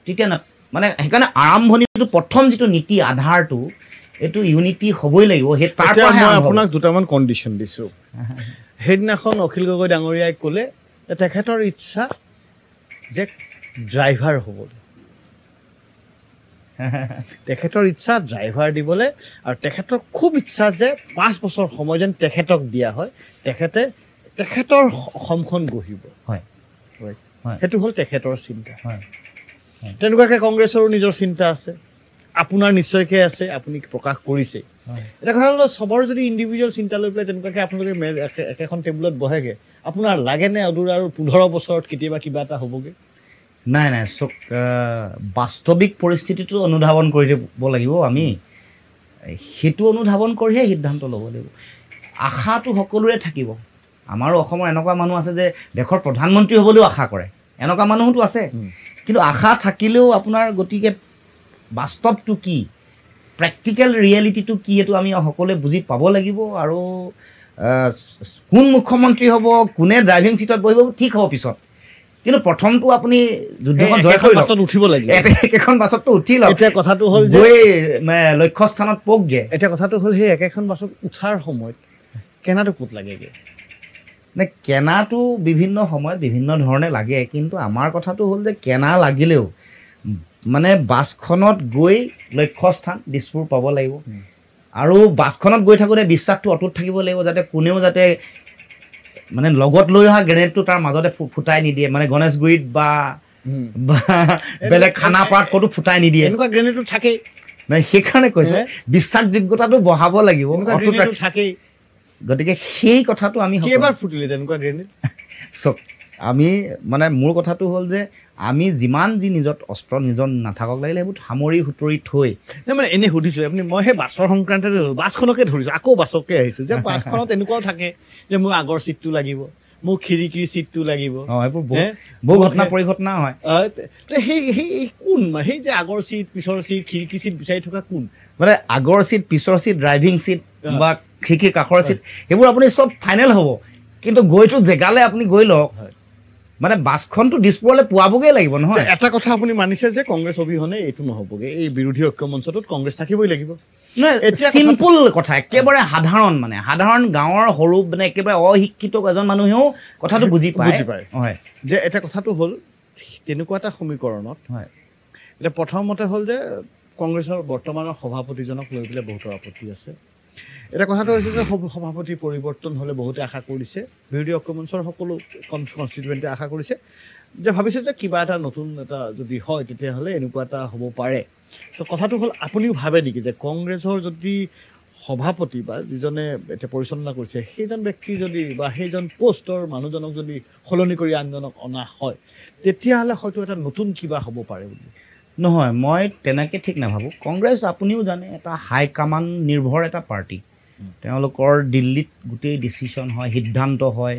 তেতিয়া মানে সেইকাৰণে আৰম্ভণিটো প্ৰথম যিটো নীতি আধাৰটো, এইটো ইউনিটি হ'বই লাগিব। সেই মই আপোনাক দুটামান কণ্ডিশ্যন দিছোঁ। সেইদিনাখন অখিল গগৈ ডাঙৰীয়াই ক'লে যে তেখেতৰ ইচ্ছা যে ড্ৰাইভাৰ হ'বলৈ, তেখেতৰ ইচ্ছা ড্ৰাইভাৰ দিবলৈ, আৰু তেখেতৰ খুব ইচ্ছা যে 5 বছৰ সময় যেন তেখেতক দিয়া হয়, তেখেতৰ অসমখন গঢ়িব। হয়, সেইটো হ'ল তেখেতৰ চিন্তা। তেনেকুৱাকৈ কংগ্ৰেছৰো নিজৰ চিন্তা আছে, আপোনাৰ নিশ্চয়কৈ আছে, আপুনি প্ৰকাশ কৰিছে। এটা কথা হ'ল, চবৰ যদি ইণ্ডিভিজুৱেল চিন্তা লৈ পেলাই তেনেকুৱাকৈ আপোনালোকে একেখন টেবুলত বহেগৈ, আপোনাৰ লাগেনে অদূৰ আৰু 15 বছৰত কেতিয়াবা কিবা এটা হ'বগৈ? নাই, চব বাস্তৱিক পৰিস্থিতিটো অনুধাৱন কৰি দিব লাগিব আমি, সেইটো অনুধাৱন কৰিহে সিদ্ধান্ত ল'ব লাগিব। আশাটো সকলোৰে থাকিব। আমাৰো অসমৰ এনেকুৱা মানুহ আছে যে দেশৰ প্ৰধানমন্ত্ৰী হ'বলৈও আশা কৰে, এনেকুৱা মানুহোতো আছে। কিন্তু আশা থাকিলেও আপোনাৰ গতিকে বাস্তৱটো কি, প্ৰেক্টিকেল ৰিয়েলিটিটো কি, এইটো আমি সকলোৱে বুজি পাব লাগিব। আৰু কোন মুখ্যমন্ত্ৰী হ'ব, কোনে ড্ৰাইভিং ছিটত বহিব, ঠিক হ'ব পিছত। কিন্তু প্ৰথমটো আপুনি যুদ্ধখন জয় কৰি বাছত উঠিব লাগিব, একেখন বাছততো উঠি লওক। এতিয়া কথাটো হ'ল যে লক্ষ্যস্থানত পকগে। এতিয়া কথাটো হ'ল সেই একেখন বাছত উঠাৰ সময়ত কেনাটো ক'ত লাগেগৈ? নে কেনাটো বিভিন্ন সময়ত বিভিন্ন ধৰণে লাগে, কিন্তু আমাৰ কথাটো হ'ল যে কেনা লাগিলেও মানে বাছখনত গৈ লক্ষ্যস্থান দিছপুৰ পাব লাগিব। আৰু বাছখনত গৈ থাকোঁতে বিশ্বাসটো অটুট থাকিব লাগিব, যাতে কোনেও যাতে মানে লগত লৈ অহা গ্ৰেনেডটো তাৰ মাজতে ফুটাই নিদিয়ে, মানে গণেশগুৰিত বা বেলেগ খানাপাৰাত ক'তো ফুটাই নিদিয়ে, এনেকুৱা গ্ৰেনেডটো থাকেই। মানে সেইকাৰণে কৈছোঁ বিশ্বাসযোগ্যতাটো বঢ়াব লাগিব, থাকেই। গতিকে সেই কথাটো আমি কেইবাৰ ফুটিলে তেনেকুৱা গ্ৰেনেড? চক, আমি মানে মোৰ কথাটো হ'ল যে আমি যিমান যি নিজত অস্ত্ৰ নিজৰ নাথাকক লাগিলে সেইবোৰ সামৰি সুতৰি থৈ মানে এনেই সুধিছোঁ আপুনি, মই সেই বাছৰ সংক্ৰান্ততে বাছখনকে ধৰিছোঁ, আকৌ বাছকে আহিছোঁ যে বাছখনত এনেকুৱাও থাকে যে মোৰ আগৰ ছিটটো লাগিব, মোৰ খিৰিকীৰ ছিটটো লাগিব, এইবোৰ বহু ঘটনা পৰিঘটনা হয়। সেই কোন সেই যে আগৰ ছিট, পিছৰ ছিট, খিৰিকী ছিট বিচাৰি থকা কোন? মানে আগৰ ছিট, পিছৰ ছিট, ড্ৰাইভিং ছিট বা খিৰিকীৰ কাষৰ ছিট, সেইবোৰ আপুনি চব ফাইনেল হ'ব, কিন্তু গৈতো জেগালৈ আপুনি গৈ লওক, মানে বাছখনটো দিছপুৰলৈ পোৱাবগৈ লাগিব নহয়। এটা কথা আপুনি মানিছে যে কংগ্ৰেছ অবিহনে এইটো নহ'বগৈ, এই বিৰোধী ঐক্য মঞ্চটোত কংগ্ৰেছ থাকিবই লাগিব? চিম্পুল কথা, একেবাৰে সাধাৰণ, মানে সাধাৰণ গাঁৱৰ সৰু মানে একেবাৰে অশিক্ষিত এজন মানুহেও কথাটো বুজি পায়। হয়, যে এটা কথাটো হ'ল তেনেকুৱা এটা সমীকৰণত হয়, এতিয়া প্ৰথমতে হ'ল যে কংগ্ৰেছৰ বৰ্তমানৰ সভাপতিজনক লৈ পেলাই বহুতৰ আপত্তি আছে। এটা কথাটো হৈছে যে সভাপতি পৰিৱৰ্তন হ'লে বহুতে আশা কৰিছে, বিৰোধী ঐক্য মঞ্চৰ সকলো কনষ্টিটুৱেণ্টে আশা কৰিছে যে ভাবিছে যে কিবা এটা নতুন এটা যদি হয় তেতিয়াহ'লে এনেকুৱা এটা হ'ব পাৰে। চ' কথাটো হ'ল আপুনিও ভাবে নেকি যে কংগ্ৰেছৰ যদি সভাপতি বা যিজনে এতিয়া পৰিচালনা কৰিছে সেইজন ব্যক্তি যদি বা সেইজন পোষ্টৰ মানুহজনক যদি সলনি কৰি আনজনক অনা হয় তেতিয়াহ'লে হয়তো এটা নতুন কিবা হ'ব পাৰে বুলি নহয় মই তেনেকৈ ঠিক নাভাবোঁ কংগ্ৰেছ আপুনিও জানে এটা হাইকমাণ্ড নিৰ্ভৰ এটা পাৰ্টি তেওঁলোকৰ দিল্লীত গোটেই ডিচিশ্যন হয় সিদ্ধান্ত হয়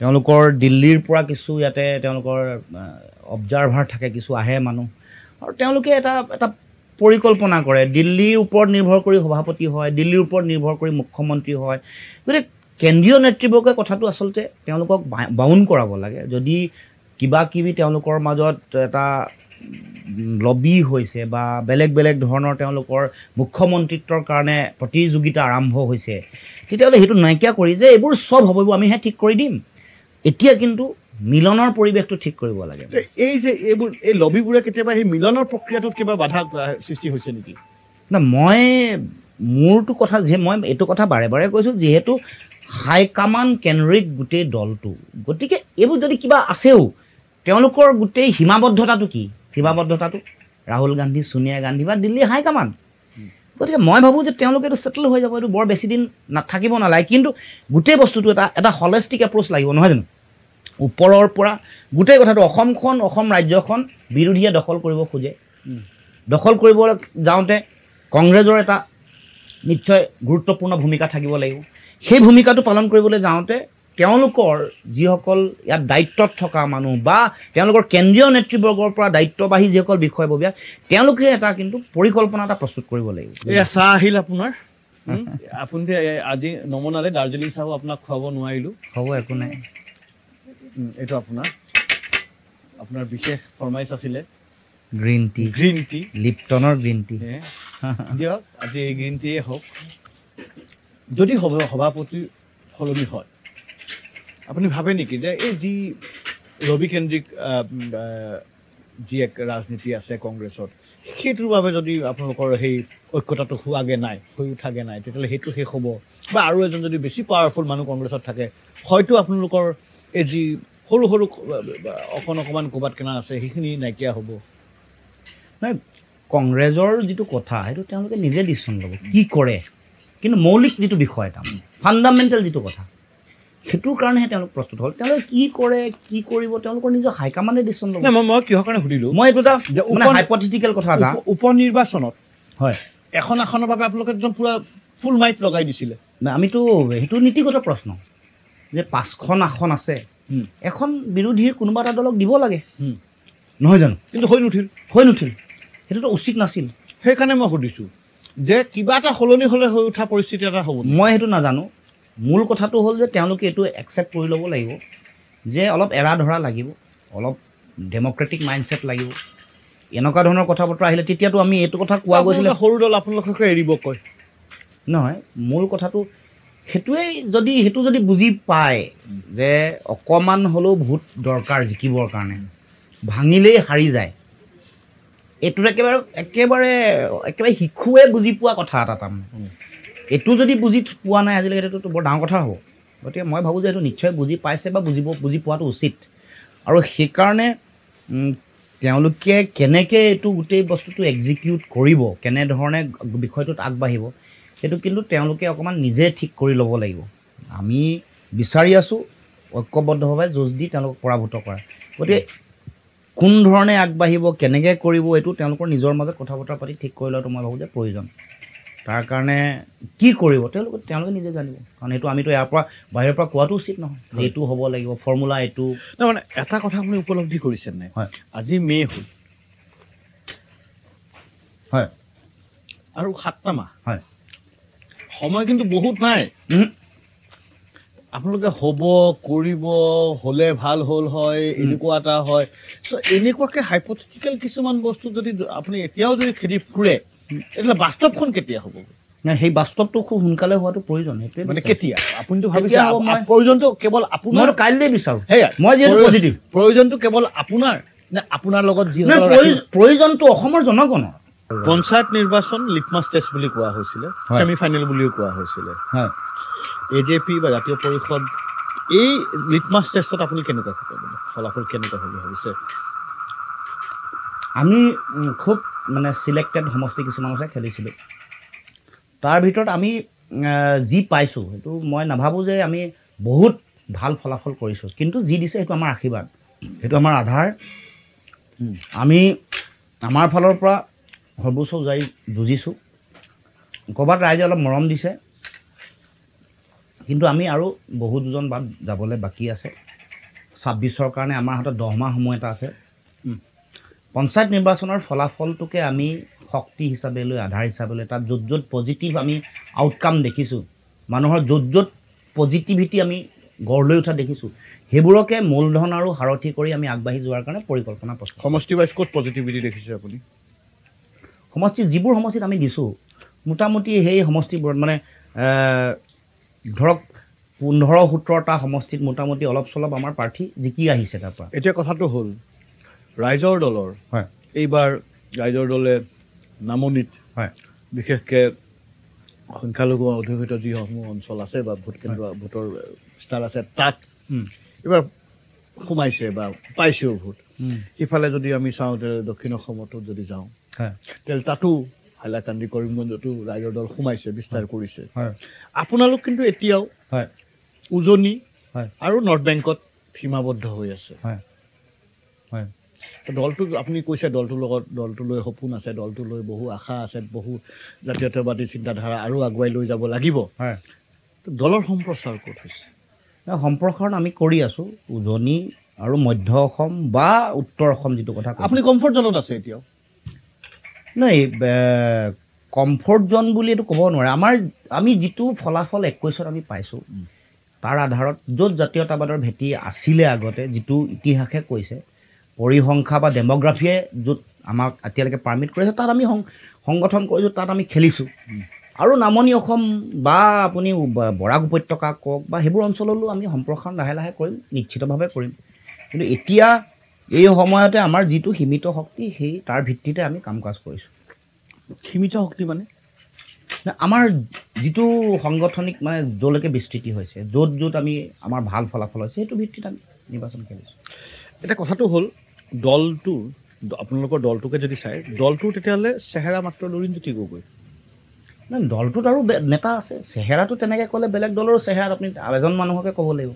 তেওঁলোকৰ দিল্লীৰ পৰা কিছু ইয়াতে তেওঁলোকৰ অবজাৰ্ভাৰ থাকে কিছু আহে মানুহ আৰু তেওঁলোকে এটা এটা পৰিকল্পনা কৰে দিল্লীৰ ওপৰত নিৰ্ভৰ কৰি সভাপতি হয় দিল্লীৰ ওপৰত নিৰ্ভৰ কৰি মুখ্যমন্ত্ৰী হয় গতিকে কেন্দ্ৰীয় নেতৃবৰ্গই কথাটো আচলতে তেওঁলোকক বাউণ্ড কৰাব লাগে যদি কিবা কিবি তেওঁলোকৰ মাজত এটা লবি হৈছে বা বেলেগ বেলেগ ধৰণৰ তেওঁলোকৰ মুখ্যমন্ত্ৰিত্বৰ কাৰণে প্ৰতিযোগিতা আৰম্ভ হৈছে তেতিয়াহ'লে সেইটো নাইকিয়া কৰি যে এইবোৰ চব হ'ব আমিহে ঠিক কৰি দিম এতিয়া কিন্তু মিলনৰ পৰিৱেশটো ঠিক কৰিব লাগে এই যে এইবোৰ এই লবিবোৰে কেতিয়াবা সেই মিলনৰ প্ৰক্ৰিয়াটোত কিবা বাধা সৃষ্টি হৈছে নেকি না মই মোৰটো কথা যে মই এইটো কথা বাৰে বাৰে কৈছোঁ যিহেতু হাইকমাণ্ড কেন্দ্ৰিক গোটেই দলটো গতিকে এইবোৰ যদি কিবা আছেও তেওঁলোকৰ গোটেই সীমাবদ্ধতাটো কি সীমাবদ্ধতাটো ৰাহুল গান্ধী সোনিয়া গান্ধী বা দিল্লী হাইকমাণ্ড গতিকে মই ভাবোঁ যে তেওঁলোকে এইটো ছেটেল হৈ যাব এইটো বৰ বেছি দিন নাথাকিব নালাগে কিন্তু গোটেই বস্তুটো এটা হলিষ্টিক এপ্ৰ'চ লাগিব নহয় জানো ওপৰৰ পৰা গোটেই কথাটো অসম ৰাজ্যখন বিৰোধীয়ে দখল কৰিব খোজে দখল কৰিব যাওঁতে কংগ্ৰেছৰ এটা নিশ্চয় গুৰুত্বপূৰ্ণ ভূমিকা থাকিব লাগিব সেই ভূমিকাটো পালন কৰিবলৈ যাওঁতে তেওঁলোকৰ যিসকল ইয়াত দায়িত্বত থকা মানুহ বা তেওঁলোকৰ কেন্দ্ৰীয় নেতৃবৰ্গৰ পৰা দায়িত্ববাহী যিসকল বিষয়ববীয়া তেওঁলোকে এটা কিন্তু পৰিকল্পনা এটা প্ৰস্তুত কৰিব লাগিব এয়া চাহ আহিল আপোনাৰ আপুনি আজি নমনালে দাৰ্জিলিং চাহো আপোনাক খুৱাব নোৱাৰিলোঁ হ'ব একো নাই এইটো আপোনাৰ বিশেষ ফৰমাইছ আছিলে গ্ৰীণ টি লিপটনৰ গ্ৰীণ টি দিয়ক আজি এই গ্ৰীণ টিয়ে হওক যদি সভাপতি সলনি হয় আপুনি ভাবে নেকি যে এই যি ৰবিকেন্দ্ৰিক যি এক ৰাজনীতি আছে কংগ্ৰেছত সেইটোৰ বাবে যদি আপোনালোকৰ সেই ঐক্যতাটো হোৱাগে নাই হৈ উঠাগে নাই তেতিয়াহ'লে সেইটো শেষ হ'ব বা আৰু এজন যদি বেছি পাৱাৰফুল মানুহ কংগ্ৰেছত থাকে হয়তো আপোনালোকৰ এই যি সৰু সৰু অকণমান ক'ৰবাত কেনা আছে সেইখিনি নাইকিয়া হ'ব নাই কংগ্ৰেছৰ যিটো কথা সেইটো তেওঁলোকে নিজে ডিচিশ্যন ল'ব কি কৰে কিন্তু মৌলিক যিটো বিষয় এটা ফাণ্ডামেণ্টেল যিটো কথা সেইটোৰ কাৰণেহে তেওঁলোক প্ৰস্তুত হ'ল তেওঁলোকে কি কৰে কি কৰিব তেওঁলোকৰ নিজৰ হাইকমাণ্ডে ডিচিশ্যন ল'ব মই কিহৰ কাৰণে সুধিলোঁ মই এইটো এটা হাইপথেটিকেল কথা এটা উপ নিৰ্বাচনত হয় এখন আসনৰ বাবে আপোনালোকে একদম পূৰা ফুল মাইট লগাই দিছিলে আমিতো সেইটো নীতিগত প্ৰশ্ন যে 5খন আসন আছে এখন বিৰোধীৰ কোনোবা এটা দলক দিব লাগে নহয় জানো কিন্তু হৈ নুঠিল সেইটোতো উচিত নাছিল সেইকাৰণে মই সুধিছোঁ যে কিবা এটা সলনি হ'লে হৈ উঠা পৰিস্থিতি এটা হ'ব মই সেইটো নাজানো মূল কথাটো হ'ল যে তেওঁলোকে এইটো একচেপ্ট কৰি ল'ব লাগিব যে অলপ এৰা ধৰা লাগিব অলপ ডেম'ক্ৰেটিক মাইণ্ডছেট লাগিব এনেকুৱা ধৰণৰ কথা বতৰা আহিলে তেতিয়াতো আমি এইটো কথা কোৱা গৈছিলে সৰু দল আপোনালোকে এৰিব কয় নহয় মূল কথাটো সেইটো যদি বুজি পায় যে অকণমান হ'লেও ভোট দৰকাৰ জিকিবৰ কাৰণে ভাঙিলেই হাৰি যায় এইটোত একেবাৰে শিশুৱে বুজি পোৱা কথা এটা তাৰমানে এইটো যদি বুজি পোৱা নাই আজিলৈকে এইটোতো বৰ ডাঙৰ কথা হ'ব গতিকে মই ভাবোঁ যে এইটো নিশ্চয় বুজি পাইছে বা বুজি পোৱাটো উচিত আৰু সেইকাৰণে তেওঁলোকে কেনেকৈ এইটো গোটেই বস্তুটো এক্সিকিউট কৰিব কেনেধৰণে বিষয়টোত আগবাঢ়িব সেইটো কিন্তু তেওঁলোকে অকণমান নিজে ঠিক কৰি ল'ব লাগিব আমি বিচাৰি আছোঁ ঐক্যবদ্ধভাৱে যুঁজ দি তেওঁলোকক পৰাভূত কৰা গতিকে কোন ধৰণে আগবাঢ়িব কেনেকৈ কৰিব এইটো তেওঁলোকৰ নিজৰ মাজত কথা বতৰা পাতি ঠিক কৰি লোৱাটো মই ভাবোঁ যে প্ৰয়োজন তাৰ কাৰণে কি কৰিব তেওঁলোকে নিজে জানিব কাৰণ এইটো আমিতো ইয়াৰ পৰা বাহিৰৰ পৰা কোৱাটো উচিত নহয় এইটো হ'ব লাগিব ফৰ্মুলা এইটো মানে এটা কথা আপুনি উপলব্ধি কৰিছে নাই হয় আজি মে' হ'ল হয় আৰু 7টা মাহ হয় সময় কিন্তু বহুত নাই আপোনালোকে হ'ব কৰিব হ'লে ভাল হ'ল হয় এনেকুৱা এটা হয় ত' এনেকুৱাকৈ হাইপথেটিকেল কিছুমান বস্তু যদি আপুনি এতিয়াও যদি খেদি ফুৰে তেতিয়াহ'লে বাস্তৱখন কেতিয়া হ'ব নাই সেই বাস্তৱটো খুব সোনকালে হোৱাটো প্ৰয়োজন সেইটোৱে মানে কেতিয়া আপুনিতো ভাবিছে প্ৰয়োজনটো কেৱল আপোনাৰ কাইলৈ বিচাৰোঁ সেয়া মই যিহেতু পজিটিভ প্ৰয়োজনটো কেৱল আপোনাৰ নে আপোনাৰ লগত যি প্ৰয়োজনটো অসমৰ জনগণৰ পঞ্চায়ত নিৰ্বাচন লিটমাছ টেষ্ট বুলি কোৱা হৈছিলে ছেমি ফাইনেল বুলিও কোৱা হৈছিলে হয় AJP বা জাতীয় পৰিষদ এই লিটমাছ টেষ্টত আপুনি কেনেকুৱা ফলাফল কেনেকুৱা হ'ব ভাবিছে আমি খুব মানে চিলেক্টেড সমষ্টি কিছুমানতহে খেলিছিলোঁ তাৰ ভিতৰত আমি যি পাইছোঁ সেইটো মই নাভাবোঁ যে আমি বহুত ভাল ফলাফল কৰিছোঁ, কিন্তু যি দিছে সেইটো আমাৰ আশীৰ্বাদ, সেইটো আমাৰ আধাৰ। আমি আমাৰ ফালৰ পৰা সৰ্বোচ্চ যাই যুঁজিছোঁ। ক'ৰবাত ৰাইজে অলপ মৰম দিছে, কিন্তু আমি আৰু বহু দুজন বাদ যাবলৈ বাকী আছে। 26ৰ কাৰণে আমাৰ হাতত 10 মাহ সময় এটা আছে। পঞ্চায়ত নিৰ্বাচনৰ ফলাফলটোকে আমি শক্তি হিচাপে লৈ, আধাৰ হিচাপে লৈ, তাত য'ত য'ত পজিটিভ আমি আউটকাম দেখিছোঁ, মানুহৰ য'ত য'ত পজিটিভিটি আমি গঢ় লৈ উঠা দেখিছোঁ, সেইবোৰকে মূলধন আৰু সাৰথি কৰি আমি আগবাঢ়ি যোৱাৰ কাৰণে পৰিকল্পনা প্ৰস্তুত। সমষ্টি ৱাইজ ক'ত পজিটিভিটি দেখিছে আপুনি? যিবোৰ সমষ্টিত আমি দিছোঁ, মোটামুটি সেই সমষ্টিবোৰত মানে ধৰক 15-17টা সমষ্টিত মোটামুটি অলপ চলপ আমাৰ প্ৰাৰ্থী জিকি আহিছে। তাৰপৰা এতিয়া কথাটো হ'ল ৰাইজৰ দলৰ, হয়, এইবাৰ ৰাইজৰ দলে নামনিত, হয়, বিশেষকৈ সংখ্যালঘু অধ্যুষিত যিসমূহ অঞ্চল আছে বা ভোটৰ ষ্টাৰ আছে, তাত এইবাৰ সোমাইছে বা পাইছেও ভোট। ইফালে যদি আমি চাওঁ, দক্ষিণ অসমতো যদি যাওঁ, তেতিয়াহ'লে তাতো হাইলাকান্দি, কৰিমগঞ্জতো ৰাইজৰ দল সোমাইছে, বিস্তাৰ কৰিছে। আপোনালোক কিন্তু এতিয়াও উজনি আৰু নৰ্থ বেংকত সীমাবদ্ধ হৈ আছে। দলটো আপুনি কৈছে, দলটোলৈ সপোন আছে, দলটোলৈ বহু আশা আছে, বহু জাতীয়তাবাদী চিন্তাধাৰা আৰু আগুৱাই লৈ যাব লাগিব। দলৰ সম্প্ৰচাৰ ক'ত হৈছে? সম্প্ৰসাৰণ আমি কৰি আছোঁ উজনি আৰু মধ্য অসম বা উত্তৰ অসম, যিটো কথা আপুনি কমফৰ্ট জ'নত আছে এতিয়াও? নাই, কমফৰ্ট জ'ন বুলি এইটো ক'ব নোৱাৰে। আমি যিটো ফলাফল 21ত আমি পাইছোঁ, তাৰ আধাৰত য'ত জাতীয়তাবাদৰ ভেটি আছিলে আগতে, যিটো ইতিহাসে কৈছে, পৰিসংখ্যা বা ডেম'গ্ৰাফিয়ে য'ত আমাক এতিয়ালৈকে পাৰ্মিট কৰিছে, তাত আমি সংগঠন কৰিছোঁ, তাত আমি খেলিছোঁ। আৰু নামনি অসম বা আপুনি বৰাক উপত্যকা কওক বা সেইবোৰ অঞ্চললৈও আমি সম্প্ৰসাৰণ লাহে লাহে কৰিম, নিশ্চিতভাৱে কৰিম। কিন্তু এতিয়া এই সময়তে আমাৰ যিটো সীমিত শক্তি, সেই তাৰ ভিত্তিতে আমি কাম কাজ কৰিছোঁ। সীমিত শক্তি মানে আমাৰ যিটো সাংগঠনিক মানে য'লৈকে বিস্তৃতি হৈছে, য'ত য'ত আমি আমাৰ ভাল ফলাফল হৈছে, সেইটো ভিত্তিত আমি নিৰ্বাচন খেলিছোঁ। এতিয়া কথাটো হ'ল, দলটো, আপোনালোকৰ দলটোকে যদি চায়, দলটোৰ তেতিয়াহ'লে চেহেৰা মাত্ৰ লুৰিণজ্যোতি গগৈ। নাই, দলটোত আৰু নেতা আছে। চেহেৰাটো তেনেকৈ ক'লে বেলেগ দলৰো চেহেৰাত আপুনি এজন মানুহকে ক'ব লাগিব।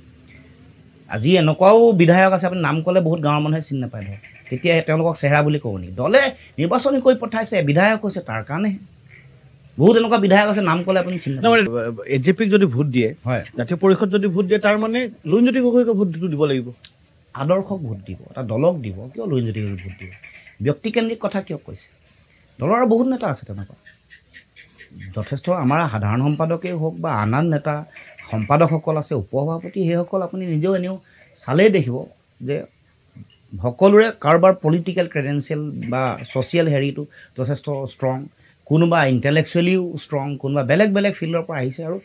আজি এনেকুৱাও বিধায়ক আছে, আপুনি নাম ক'লে বহুত গাঁৱৰ মানুহে চিনি নাপায় ধৰক, তেতিয়া তেওঁলোকক চেহেৰা বুলি ক'ব নেকি? দলে নিৰ্বাচনী কৰি পঠাইছে, বিধায়ক হৈছে, তাৰ কাৰণে বহুত এনেকুৱা বিধায়ক আছে, নাম ক'লে আপুনি চিনি নাপায়। AJPক যদি ভোট দিয়ে, জাতীয় পৰিষদ যদি ভোট দিয়ে, তাৰ মানে লুৰিণজ্যোতি গগৈকে ভোটটো দিব লাগিব। আদৰ্শক ভোট দিব, এটা দলক দিব, কিয় লুৰিণজ্যোতি গগৈক ভোট দিব? ব্যক্তিকেন্দ্ৰিক কথা কিয় কৈছে? দলৰ আৰু বহুত নেতা আছে তেনেকুৱা, যথেষ্ট। আমাৰ সাধাৰণ সম্পাদকেই হওক বা আন আন নেতা সম্পাদকসকল আছে, উপসভাপতি, সেইসকল আপুনি নিজেও এনেও চালেই দেখিব যে সকলোৰে কাৰোবাৰ পলিটিকেল ক্ৰেডেঞ্চিয়েল বা ছ'চিয়েল হেৰিটো যথেষ্ট ষ্ট্ৰং, কোনোবা ইণ্টেলেকচুৱেলিও ষ্ট্ৰং, কোনোবা বেলেগ বেলেগ ফিল্ডৰ পৰা আহিছে, আৰু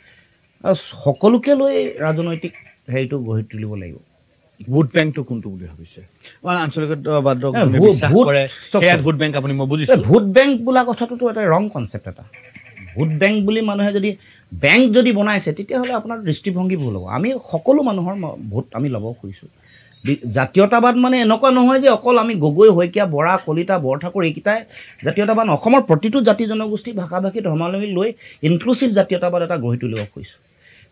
সকলোকে লৈ ৰাজনৈতিক হেৰিটো গঢ়ি তুলিব লাগিব। ভোট বেংকটো কোনটো বুলি ভাবিছে? ভোট বেংক বোলা কথাটোতো এটা ৰং কনচেপ্ট এটা। ভোট বেংক বুলি মানুহে যদি বেংক যদি বনাইছে, তেতিয়াহ'লে আপোনাৰ দৃষ্টিভংগী ভুল হ'ব। আমি সকলো মানুহৰ ভোট আমি ল'ব খুজিছোঁ। জাতীয়তাবাদ মানে এনেকুৱা নহয় যে অকল আমি গগৈ, শইকীয়া, বৰা, কলিতা, বৰঠাকুৰ এইকেইটাই জাতীয়তাবাদ। অসমৰ প্ৰতিটো জাতি জনগোষ্ঠী, ভাষা ভাষী, ধৰ্মাৱলম্বী লৈ ইনক্লুচিভ জাতীয়তাবাদ এটা গঢ়ি তুলিব খুজিছোঁ।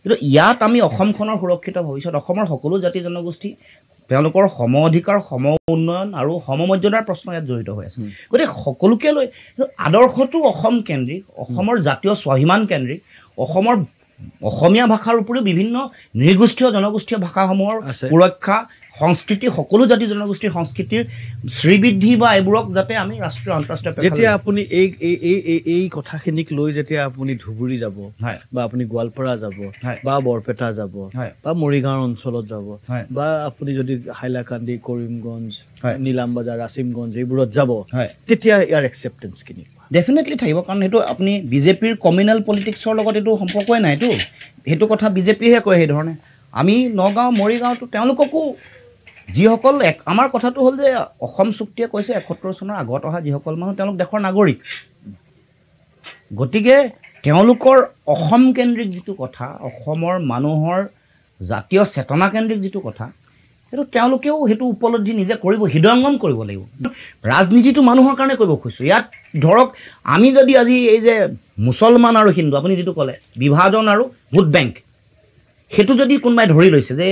কিন্তু ইয়াত আমি অসমখনৰ সুৰক্ষিত ভৱিষ্যত, অসমৰ সকলো জাতি জনগোষ্ঠী, তেওঁলোকৰ সম অধিকাৰ, সম উন্নয়ন আৰু সমমৰ্যাদাৰ প্ৰশ্ন ইয়াত জড়িত হৈ আছে। গতিকে সকলোকে লৈ আদৰ্শটো অসম কেন্দ্ৰিক, অসমৰ জাতীয় স্বাভিমান কেন্দ্ৰিক, অসমৰ অসমীয়া ভাষাৰ উপৰিও বিভিন্ন নৃগোষ্ঠীয় জনগোষ্ঠীয় ভাষাসমূহৰ সুৰক্ষা, সংস্কৃতি, সকলো জাতি জনগোষ্ঠীৰ সংস্কৃতিৰ শ্ৰীবৃদ্ধি বা এইবোৰক যাতে আমি ৰাষ্ট্ৰীয় আন্তঃৰাষ্ট্ৰীয়। যেতিয়া আপুনি এই কথাখিনিক লৈ যেতিয়া আপুনি ধুবুৰী যাব, বা আপুনি গোৱালপাৰা যাব, বা বৰপেটা যাব, বা মৰিগাঁও অঞ্চলত যাব, বা আপুনি যদি হাইলাকান্দি, কৰিমগঞ্জ, নীলামবাজাৰ, ৰাছিমগঞ্জ এইবোৰত যাব, তেতিয়া ইয়াৰ একচেপ্টেঞ্চ কেনেকুৱা? ডেফিনেটলি থাকিব, কাৰণ সেইটো আপুনি বিজেপিৰ কমিউনেল পলিটিক্সৰ লগত এইটো সম্পৰ্কই নাইতো। সেইটো কথা বিজেপিহে কয় সেইধৰণে। আমি নগাঁও, মৰিগাঁওতো তেওঁলোককো, যিসকল আমাৰ কথাটো হ'ল যে অসম চুক্তিয়ে কৈছে 71 চনৰ আগত অহা যিসকল মানুহ, তেওঁলোক দেশৰ নাগৰিক। গতিকে তেওঁলোকৰ অসম কেন্দ্ৰিক যিটো কথা, অসমৰ মানুহৰ জাতীয় চেতনা কেন্দ্ৰিক যিটো কথা, সেইটো তেওঁলোকেও সেইটো উপলব্ধি নিজে কৰিব, হৃদয়ংগম কৰিব লাগিব। ৰাজনীতিটো মানুহৰ কাৰণে কৰিব খুজিছোঁ। ইয়াত ধৰক আমি যদি আজি এই যে মুছলমান আৰু হিন্দু, আপুনি যিটো ক'লে বিভাজন আৰু ভোট বেংক, সেইটো যদি কোনোবাই ধৰি লৈছে যে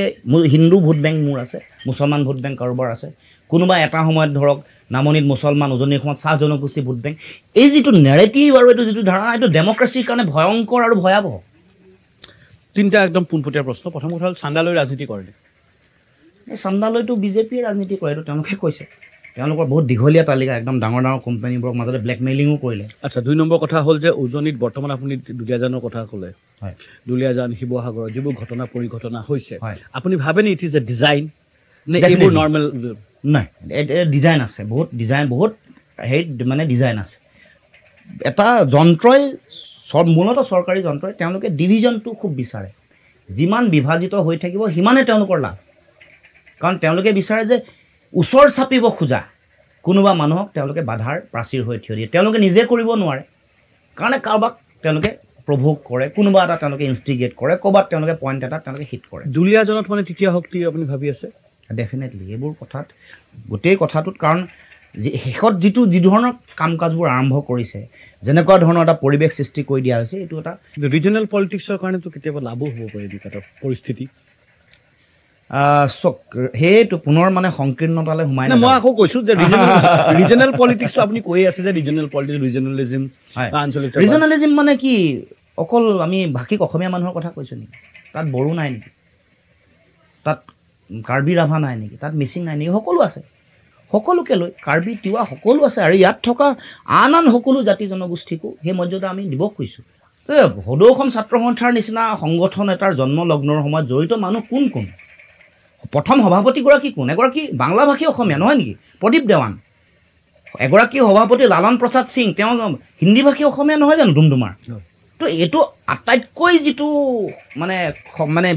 হিন্দু ভোট বেংক মোৰ আছে, মুছলমান ভোট বেংক কাৰোবাৰ আছে, কোনোবা এটা সময়ত ধৰক নামনিত মুছলমান, উজনিৰ সময়ত চাহ জনগোষ্ঠী ভোট বেংক, এই যিটো নেৰেটিভ আৰু এইটো যিটো ধাৰণা, এইটো ডেম'ক্ৰেচিৰ কাৰণে ভয়ংকৰ আৰু ভয়াৱহ। তিনিটা একদম পোনপটীয়া প্ৰশ্ন। প্ৰথম কথা হ'ল চান্দা লৈ ৰাজনীতি কৰে নে? এই চান্দালৈতো বিজেপিয়ে ৰাজনীতি কৰে, এইটো তেওঁলোকে কৈছে। তেওঁলোকৰ বহুত দীঘলীয়া তালিকা, একদম ডাঙৰ ডাঙৰ কোম্পানীবোৰক মাজতে ব্লেকমেইলিঙো কৰিলে। আচ্ছা, 2 নম্বৰ কথা হ'ল যে উজনিত বৰ্তমান আপুনি দুলীয়াজানৰ কথা ক'লে, হয়, দুলীয়াজান, শিৱসাগৰৰ যিবোৰ ঘটনা পৰিঘটনা হৈছে, হয়, আপুনি ভাবেনে ইট ইজ এ ডিজাইন নে এইবোৰ নৰ্মেল? নাই, ডিজাইন আছে, বহুত ডিজাইন, বহুত হেৰি মানে ডিজাইন আছে। এটা যন্ত্ৰই মূলতঃ চৰকাৰী যন্ত্ৰই তেওঁলোকে ডিভিজনটো খুব বিচাৰে। যিমান বিভাজিত হৈ থাকিব সিমানে তেওঁলোকৰ লাভ। কাৰণ তেওঁলোকে বিচাৰে যে ওচৰ চাপিব খোজা কোনোবা মানুহক তেওঁলোকে বাধাৰ প্ৰাচীৰ হৈ থিয় দিয়ে। তেওঁলোকে নিজে কৰিব নোৱাৰে কাৰণে কাৰোবাক তেওঁলোকে প্ৰভোগ কৰে, কোনোবা এটা তেওঁলোকে ইনষ্টিগেট কৰে, ক'ৰবাত তেওঁলোকে পইণ্ট এটা তেওঁলোকে হিট কৰে। দুলীয়াজনত মানে তৃতীয় শক্তি আপুনি ভাবি আছে? ডেফিনেটলি এইবোৰ কথাত, গোটেই কথাটোত, কাৰণ শেষত যি ধৰণৰ কাম কাজবোৰ আৰম্ভ কৰিছে, যেনেকুৱা ধৰণৰ এটা পৰিৱেশ সৃষ্টি কৰি দিয়া হৈছে, এইটো এটা ৰিজনেল পলিটিক্সৰ কাৰণেতো কেতিয়াবা লাভো হ'ব পাৰে এনেকুৱা পৰিস্থিতি। চক সেইটো পুনৰ মানে সংকীৰ্ণতালৈ সোমাই নাই, মই আকৌ কৈছোঁ যে ৰিজনেল পলিটিক্সটো আপুনি কৈ আছে যে ৰিজনেল পলিটিক্স, ৰিজনেলিজিম, আঞ্চলিক ৰিজনেলিজিম মানে কি? অকল আমি ভাষিক অসমীয়া মানুহৰ কথা কৈছোঁ নেকি? তাত বড়ো নাই নেকি? তাত কাৰ্বি ৰাভা নাই নেকি? তাত মিচিং নাই নেকি? সকলো আছে, সকলোকে লৈ কাৰ্বি তিৱা সকলো আছে। আৰু ইয়াত থকা আন সকলো জাতি জনগোষ্ঠীকো সেই মৰ্যাদা আমি দিব খুজিছোঁ। সদৌ অসম ছাত্ৰ সন্থাৰ নিচিনা সংগঠন এটাৰ জন্মলগ্নৰ সময়ত জড়িত মানুহ কোন কোন? প্ৰথম সভাপতিগৰাকী কোন? এগৰাকী বাংলাভাষী অসমীয়া নহয় নেকি? প্ৰদীপ দেৱান। এগৰাকী সভাপতি লালন প্ৰসাদ সিং, তেওঁ হিন্দীভাষী অসমীয়া নহয় জানো? ডুমডুমাৰ। তো এইটো আটাইতকৈ যিটো মানে মানে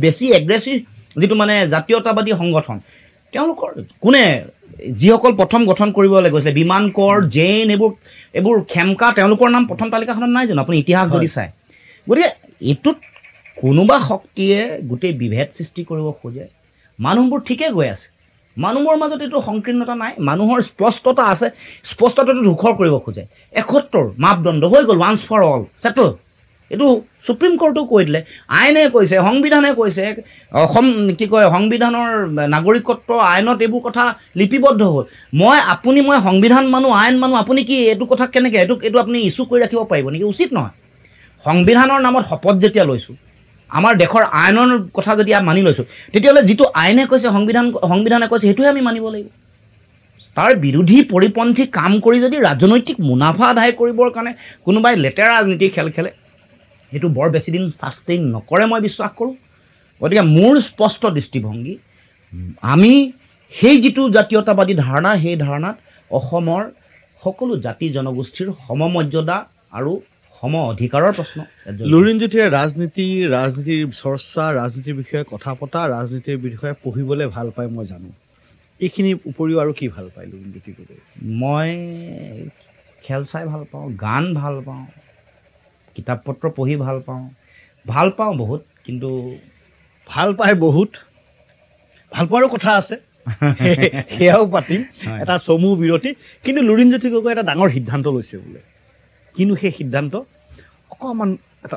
বেছি এগ্ৰেছিভ যিটো মানে জাতীয়তাবাদী সংগঠন, তেওঁলোকৰ কোনে যিসকল প্ৰথম গঠন কৰিবলৈ গৈছিলে, বিমান কৰ, জৈন, এইবোৰ খেমকা, তেওঁলোকৰ নাম প্ৰথম তালিকাখনত নাই জানো? আপুনি ইতিহাস যদি চায়। গতিকে এইটোত কোনোবা শক্তিয়ে গোটেই বিভেদ সৃষ্টি কৰিব খোজে। মানুহবোৰ ঠিকে গৈ আছে, মানুহবোৰৰ মাজত এইটো সংকীৰ্ণতা নাই, মানুহৰ স্পষ্টতা আছে। স্পষ্টতাটো ধূসৰ কৰিব খোজে। ৭১ মাপদণ্ড হৈ গ'ল, ওৱান্স ফৰ অল ছেটল। এইটো চুপ্ৰিম কোৰ্টেও কৈ দিলে, আইনে কৈছে, সংবিধানে কৈছে, অসম কি কয় সংবিধানৰ নাগৰিকত্ব আইনত এইবোৰ কথা লিপিবদ্ধ হ'ল। মই সংবিধান মানো, আইন মানো, আপুনি কি এইটো কথা কেনেকৈ এইটো আপুনি ইছ্যু কৰি ৰাখিব পাৰিব নেকি? উচিত নহয়। সংবিধানৰ নামত শপত যেতিয়া লৈছোঁ, আমাৰ দেশৰ আইনৰ কথা যদি মানি লৈছোঁ, তেতিয়াহ'লে যিটো আইনে কৈছে, সংবিধানে কৈছে, সেইটোহে আমি মানিব লাগিব। তাৰ বিৰোধী পৰিপন্থী কাম কৰি যদি ৰাজনৈতিক মুনাফা আদায় কৰিবৰ কাৰণে কোনোবাই লেতেৰা ৰাজনীতিৰ খেল খেলে, সেইটো বৰ বেছিদিন ছাষ্টেইন নকৰে মই বিশ্বাস কৰোঁ। গতিকে মোৰ স্পষ্ট দৃষ্টিভংগী, আমি সেই যিটো জাতীয়তাবাদী ধাৰণা, সেই ধাৰণাত অসমৰ সকলো জাতি জনগোষ্ঠীৰ সমমৰ্যাদা আৰু সম অধিকাৰৰ প্ৰশ্ন। লুৰিণজ্যোতিয়ে ৰাজনীতিৰ চৰ্চা, ৰাজনীতিৰ বিষয়ে কথা পতা, ৰাজনীতিৰ বিষয়ে পঢ়িবলৈ ভাল পায় মই জানো। এইখিনিৰ উপৰিও আৰু কি ভাল পায় লুৰিণজ্যোতি গগৈ? মই খেল চাই ভাল পাওঁ, গান ভাল পাওঁ, কিতাপ পত্ৰ পঢ়ি ভাল পাওঁ বহুত। কিন্তু ভাল পায় বহুত, ভাল পোৱাৰো কথা আছে, সেয়াও পাতিম, এটা চমু বিৰতি। কিন্তু লুৰিণজ্যোতি গগৈ এটা ডাঙৰ সিদ্ধান্ত লৈছে বোলে। কিন্তু সেই সিদ্ধান্ত অকণমান এটা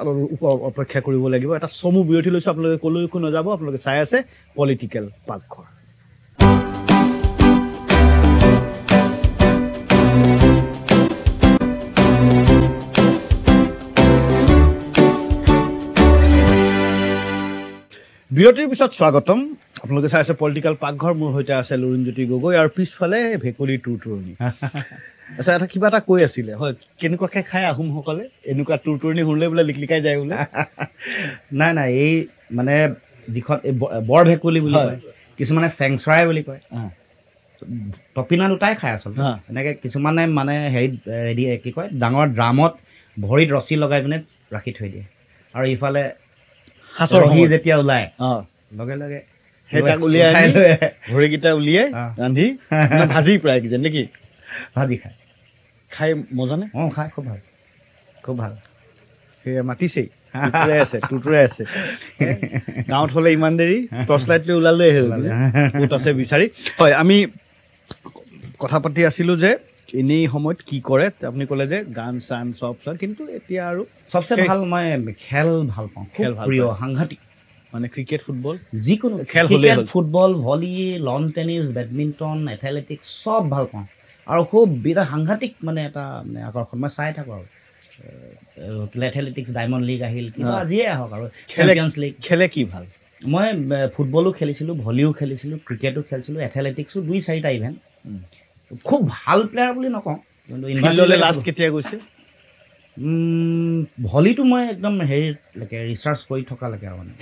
অপেক্ষা কৰিব লাগিব। এটা চমু বিৰতি লৈছোঁ, আপোনালোকে ক'লৈকো নাযাব, আপোনালোকে চাই আছে পলিটিকেল পাকঘৰ। বিৰতিৰ পিছত স্বাগতম। আপোনালোকে চাই আছে পলিটিকেল পাকঘৰ। মোৰ সৈতে আছে লুৰিণজ্যোতি গগৈ আৰু পিছফালে ভেকুলী টুৰটুৰণি। আচ্ছা, এটা কিবা এটা কৈ আছিলে, হয়, কেনেকুৱাকৈ খায় আহোমসকলে? এনেকুৱা টুৰটুৰণি শুনিলে বোলে লিকলিকাই যায় বোলে। নাই, এই মানে যিখন বৰ ভেকুলী বুলি কয়, কিছুমানে চেংচৰাই বুলি কয়, টপিনা দুটাই খায় আচলতে। এনেকৈ কিছুমানে মানে হেৰিত কি কয়, ডাঙৰ ড্ৰামত ভৰিত ৰছী লগাই পিনে ৰাখি থৈ দিয়ে, আৰু ইফালে সাঁচৰ সি যেতিয়া ওলায় লগে লগে সেইটাক উলিয়াই ভৰিকেইটা উলিয়াই ৰান্ধি ভাজি প্ৰায় কিজান নেকি? ভাজি খাই মজা নে? খাই খুব ভাল, খুব ভাল। সেয়া মাতিছেই টুটুৰে আছে গাঁৱত হ'লে ইমান দেৰি টৰ্চ লাইট লৈ ওলালে ক'ত আছে বিচাৰি হয় আমি কথা পাতি আছিলোঁ যে এনেই সময়ত কি কৰে আপুনি ক'লে যে গান চান চব কিন্তু এতিয়া আৰু চবচে ভাল মই খেল ভাল পাওঁ খেল প্ৰিয় সাংঘাতিক মানে ক্ৰিকেট ফুটবল যিকোনো খেল হ'লে football volley lawn tennis badminton athletics চব ভাল পাওঁ আৰু খুব বিৰাট সাংঘাতিক মানে এটা মানে আকৰ্ষণ মই চাই থাকোঁ আৰু এথলেটিক্স ডায়মণ্ড লীগ আহিল কিবা যিয়ে আহক আৰু চেম্পিয়নছ লীগ খেলে কি ভাল মই ফুটবলো খেলিছিলোঁ ভলীও খেলিছিলোঁ ক্ৰিকেটো খেলিছিলোঁ এথলেটিক্সো 2-4টা ইভেণ্ট খুব ভাল প্লেয়াৰ বুলি নকওঁ কিন্তু ইংলেণ্ডলৈ লাষ্ট কেতিয়া গৈছে ভলীটো মই একদম হেৰিলৈকে ৰিচাৰ্চ কৰি থকালৈকে আৰু মানে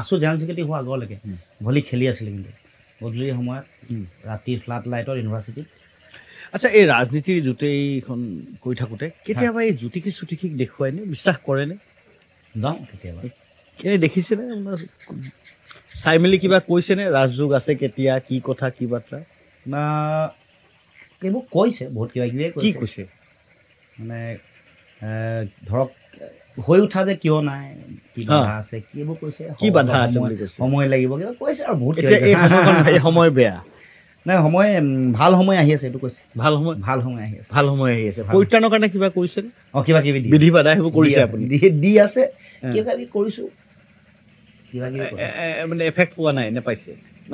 আছোঁ জেনেৰেল ছেক্ৰেটাৰী হোৱা আগলৈকে ভলী খেলি আছিলে কিন্তু গধূলি সময়ত ৰাতি ফ্লাড লাইটৰ ইউনিভাৰ্চিটিত আচ্ছা এই ৰাজনীতিৰ জোঁটেইখন কৰি থাকোঁতে কেতিয়াবা এই জ্যোতিষী চুতিষীক দেখুৱাইনে বিশ্বাস কৰেনে যাওঁ কেতিয়াবা এনেই দেখিছেনে চাই মেলি কিবা কৈছেনে ৰাজযোগ আছে কেতিয়া কি কথা কি বাৰ্তা এইবোৰ কৈছে বহুত কিবা কিবিয়ে কি কৈছে মানে ধৰক হৈ উঠা যে কিয় নাই কি বাধা আছে কি এইবোৰ কৈছে কি বাধা আছে বুলি কৈছে সময় লাগিব কিবা কৈছে আৰু বহুত এই সময় বেয়া নাই সময় ভাল সময় আহি আছে এইটো কৈছে ভাল সময় আহি আছে পৰিত্ৰাণৰ কাৰণে কিবা কৰিছে কিবা কিবি বিধি বাধা সেইবোৰ কৰিছে আপুনি দি আছে কিবা কিবি কৰিছোঁ কিবা কিবি মানে এফেক্ট পোৱা নাই নে পাইছে